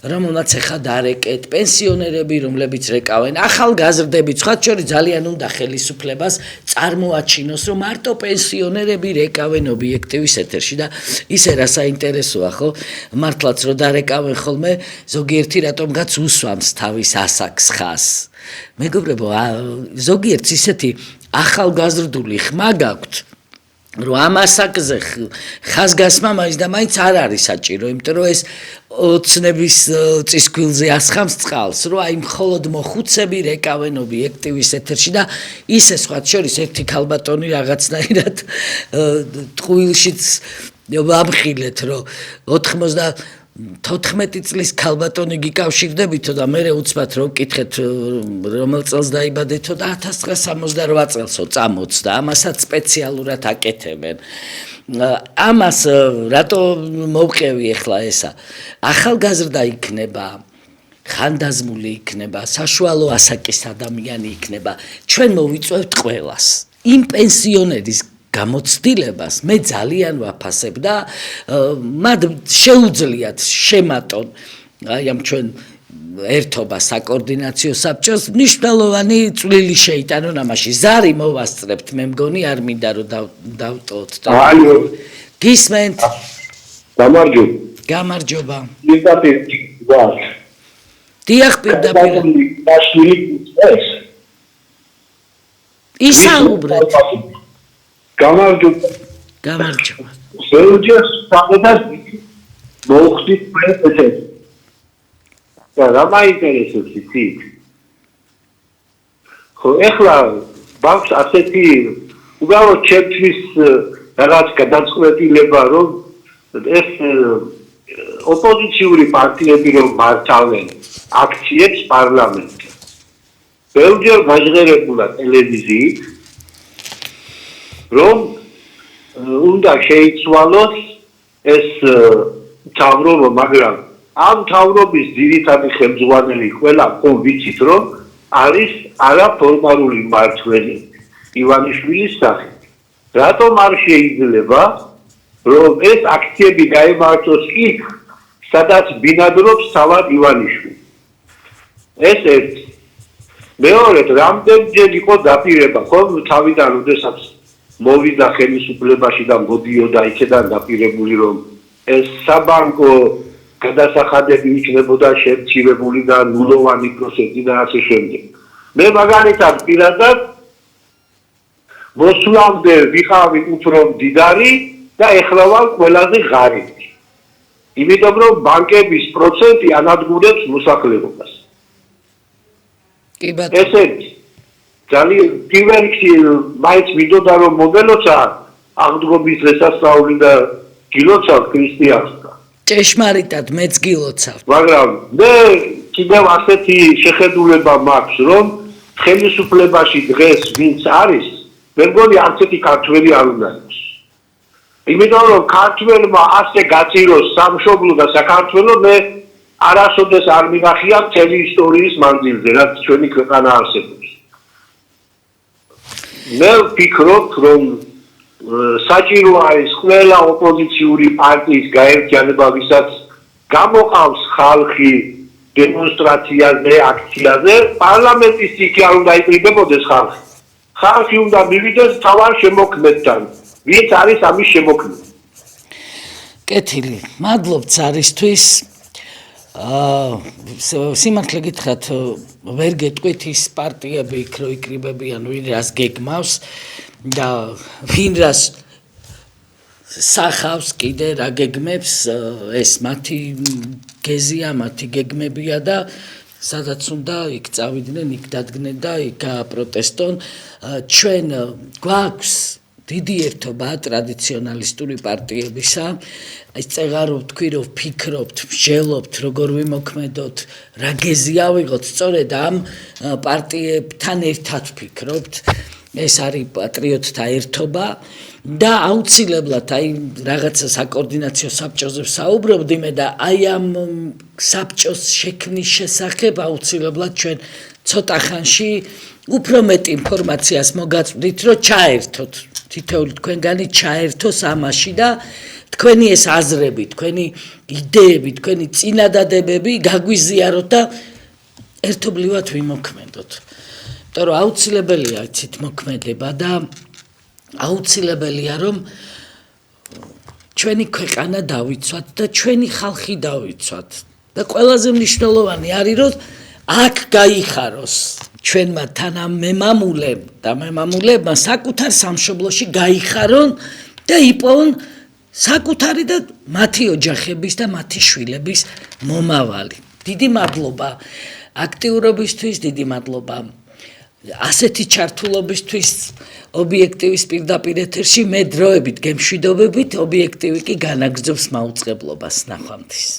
რომელმაც ახლა დარეკეთ, პენსიონერები, რომლებიც რეკავენ, ახალგაზრდები, სხვათა შორის ძალიან უნდა ხელისუფლებას წარმოაჩინოს, რომ მარტო პენსიონერები რეკავენ ობიექტივის ეთერში და ისე რა საინტერესოა, ხო? მართლაც რომ დარეკავენ ხოლმე, ზოგიერთი რატომღაც უსვამს თავის ასაკს ხას. მეგობრებო, ზოგიერთს ისეთი ახალგაზრდული ხმა გაქვთ, რომ ამ ასაკზე ხაზგასმა მაინც და მაინც არ არის საჭირო, იმიტომ რომ ეს ოცნების წისქვილზე ასხამს წყალს, რომ აი მხოლოდ მოხუცები რეკავენ ობიექტივის ეთერში და ისე სხვათა შორის ერთი ქალბატონი რაღაცნაირად ტყუილშიც ვამხილეთ, რომ 94 წლის ქალბატონი გიკავშირდებითო და მე უცბად რომ ვკითხეთ რომელ წელს დაიბადეთო და 1968 წელსო წამოწდა, ამასაც სპეციალურად აკეთებენ. ამას რატო მოვყევი ახლა ესა? ახალგაზრდა იქნება, ხანდაზმული იქნება, საშუალო ასაკის ადამიანი იქნება, ჩვენ მოვიწევთ ყველას. იმ პენსიონერის გამოცდილებას მე ძალიან ვაფასებ და მათ შეუძლიათ შემატონ აი ამ ჩვენ ერთობა საკოორდინაციო საბჭოს მნიშვნელოვანი წვლილი შეიტანონ ამაში. ზარი მოვასწრებთ, მე მგონი არ მინდა რომ დავტოვოთ და გისმენთ? გამარჯობა. დიახ, პირდაპირ ისაუბრეთ. გამარჯობა. ზოგჯერ საკუთარ მოხდით პრეზიდენტ. და რა მაინტერესებს იცით? ხო, ეხლა ბანკს ასეთი უბრალოდ ჩემთვის რაღაც გადაწყვეტილება, რომ ეს ოპოზიციური პარტიები რომ მართავენ აქციებს პარლამენტში. ბევრჯერ გაჟღერებულა ტელევიზიით, რომ უნდა შეიცვალოს ეს თავრობა, მაგრამ ამ თავრობის ძირითადი ხელმძღვანელი ყველა ვიცით, რომ არის არაფორმალური მმართველი ივანიშვილის სახით. რატომ არ შეიძლება, რომ ეს აქციები გაიმართოს იქ, სადაც ბინადრობს თავად ივანიშვილი? ეს ერთი. მეორედ, რამდენჯერ იყო დაპირება, ხომ თავიდან როდესაც მოვიდა ხელისუფლებაში და მოდიოდა იქიდან დაპირებული, რომ ეს საბანკო გადასახადები იქნებოდა შემცირებული და ნულოვანი პროცენტი და ასე შემდეგ. მე მაგალითად პირადად მოსვლამდე ვიყავი უფრო მდიდარი და ეხლა ვარ ყველაზე ღარიბი. იმიტომ რომ ბანკების პროცენტი ანადგურებს მოსახლეობას. კი ბატონო. ესეთი ძალიან პირველ რიგში მაინც მინდოდა რომ მოგელოცა აღდგომის დღესასწაული და გილოცავ ქრისტიანსა. ჭეშმარიტად მეც გილოცავ. მაგრამ მე კიდევ ასეთი შეხედულება მაქვს, რომ ხელისუფლებაში დღეს ვინც არის, მე მგონი არც ერთი ქართველი არ უნდა იყოს. იმიტომ რომ ქართველმა ასე გაწიროს სამშობლო და საქართველო მე არასოდეს არ მიგახია მთელი ისტორიის მანძილზე, რაც ჩვენი ქვეყანა არსებობს. მე ვფიქრობ, რომ საჭირო არის ყველა ოპოზიციური პარტიის გაერთიანება, ვისაც გამოყავს ხალხი დემონსტრაციაზე, აქციაზე, პარლამენტის იქ არ უნდა იყრიბებოდეს ხალხი. ხალხი უნდა მივიდეს თავარ შემოქმედთან, ვინც არის ამის შემოქმედი. კეთილი, მადლობთ ზარისთვის. სიმართლე გითხრათ, ვერ გეტყვით ის პარტიები იქ რო იკრიბებიან, ვინ რას გეგმავს და ვინ რას სახავს კიდე რა გეგმებს, ეს მათი გეზია, მათი გეგმებია და სადაც უნდა იქ წავიდნენ, იქ დადგნენ და იქ პროტესტონ. ჩვენ გვაქვს დიდი ერთობა ტრადიციონალისტური პარტიებისა. ეს წეღარო თქვი რომ ვფიქრობთ, მსჯელობთ, როგორ ვიმოქმედოთ, რა გეზი ავიღოთ, სწორედ ამ პარტიებთან ერთად ვფიქრობთ. ეს არის პატრიოტთა ერთობა და აუცილებლად აი რაღაცა საკოორდინაციო საბჭოზე ვსაუბრობდი მე და აი ამ საბჭოს შექმნის შესახებ აუცილებლად ჩვენ ცოტა ხანში უფრო მეტ ინფორმაციას მოგაწვდით, რომ ჩაერთოთ, თითოეული თქვენგანი ჩაერთოს ამაში და თქვენი ეს აზრები, თქვენი იდეები, თქვენი წინადადებები გაგვიზიაროთ და ერთობლივად ვიმოქმედოთ. იმიტომ რომ აუცილებელია იცით მოქმედება და აუცილებელია რომ ჩვენი ქვეყანა დავიცვათ და ჩვენი ხალხი დავიცვათ და ყველაზე მნიშვნელოვანი არის რომ აქ გაიხაროს ჩვენმა თანამემამულებმა საკუთარ სამშობლოში გაიხარონ და იპოვონ საკუთარი და მათი ოჯახების და მათი შვილების მომავალი. დიდი მადლობა აქტიურობისთვის, დიდი მადლობა ასეთი ჩართულობისთვის ობიექტივის პირდაპირ ეთერში. მე დროებით გემშვიდობებით, ობიექტივი კი განაგრძობს მაუწყებლობას. ნახვამდის.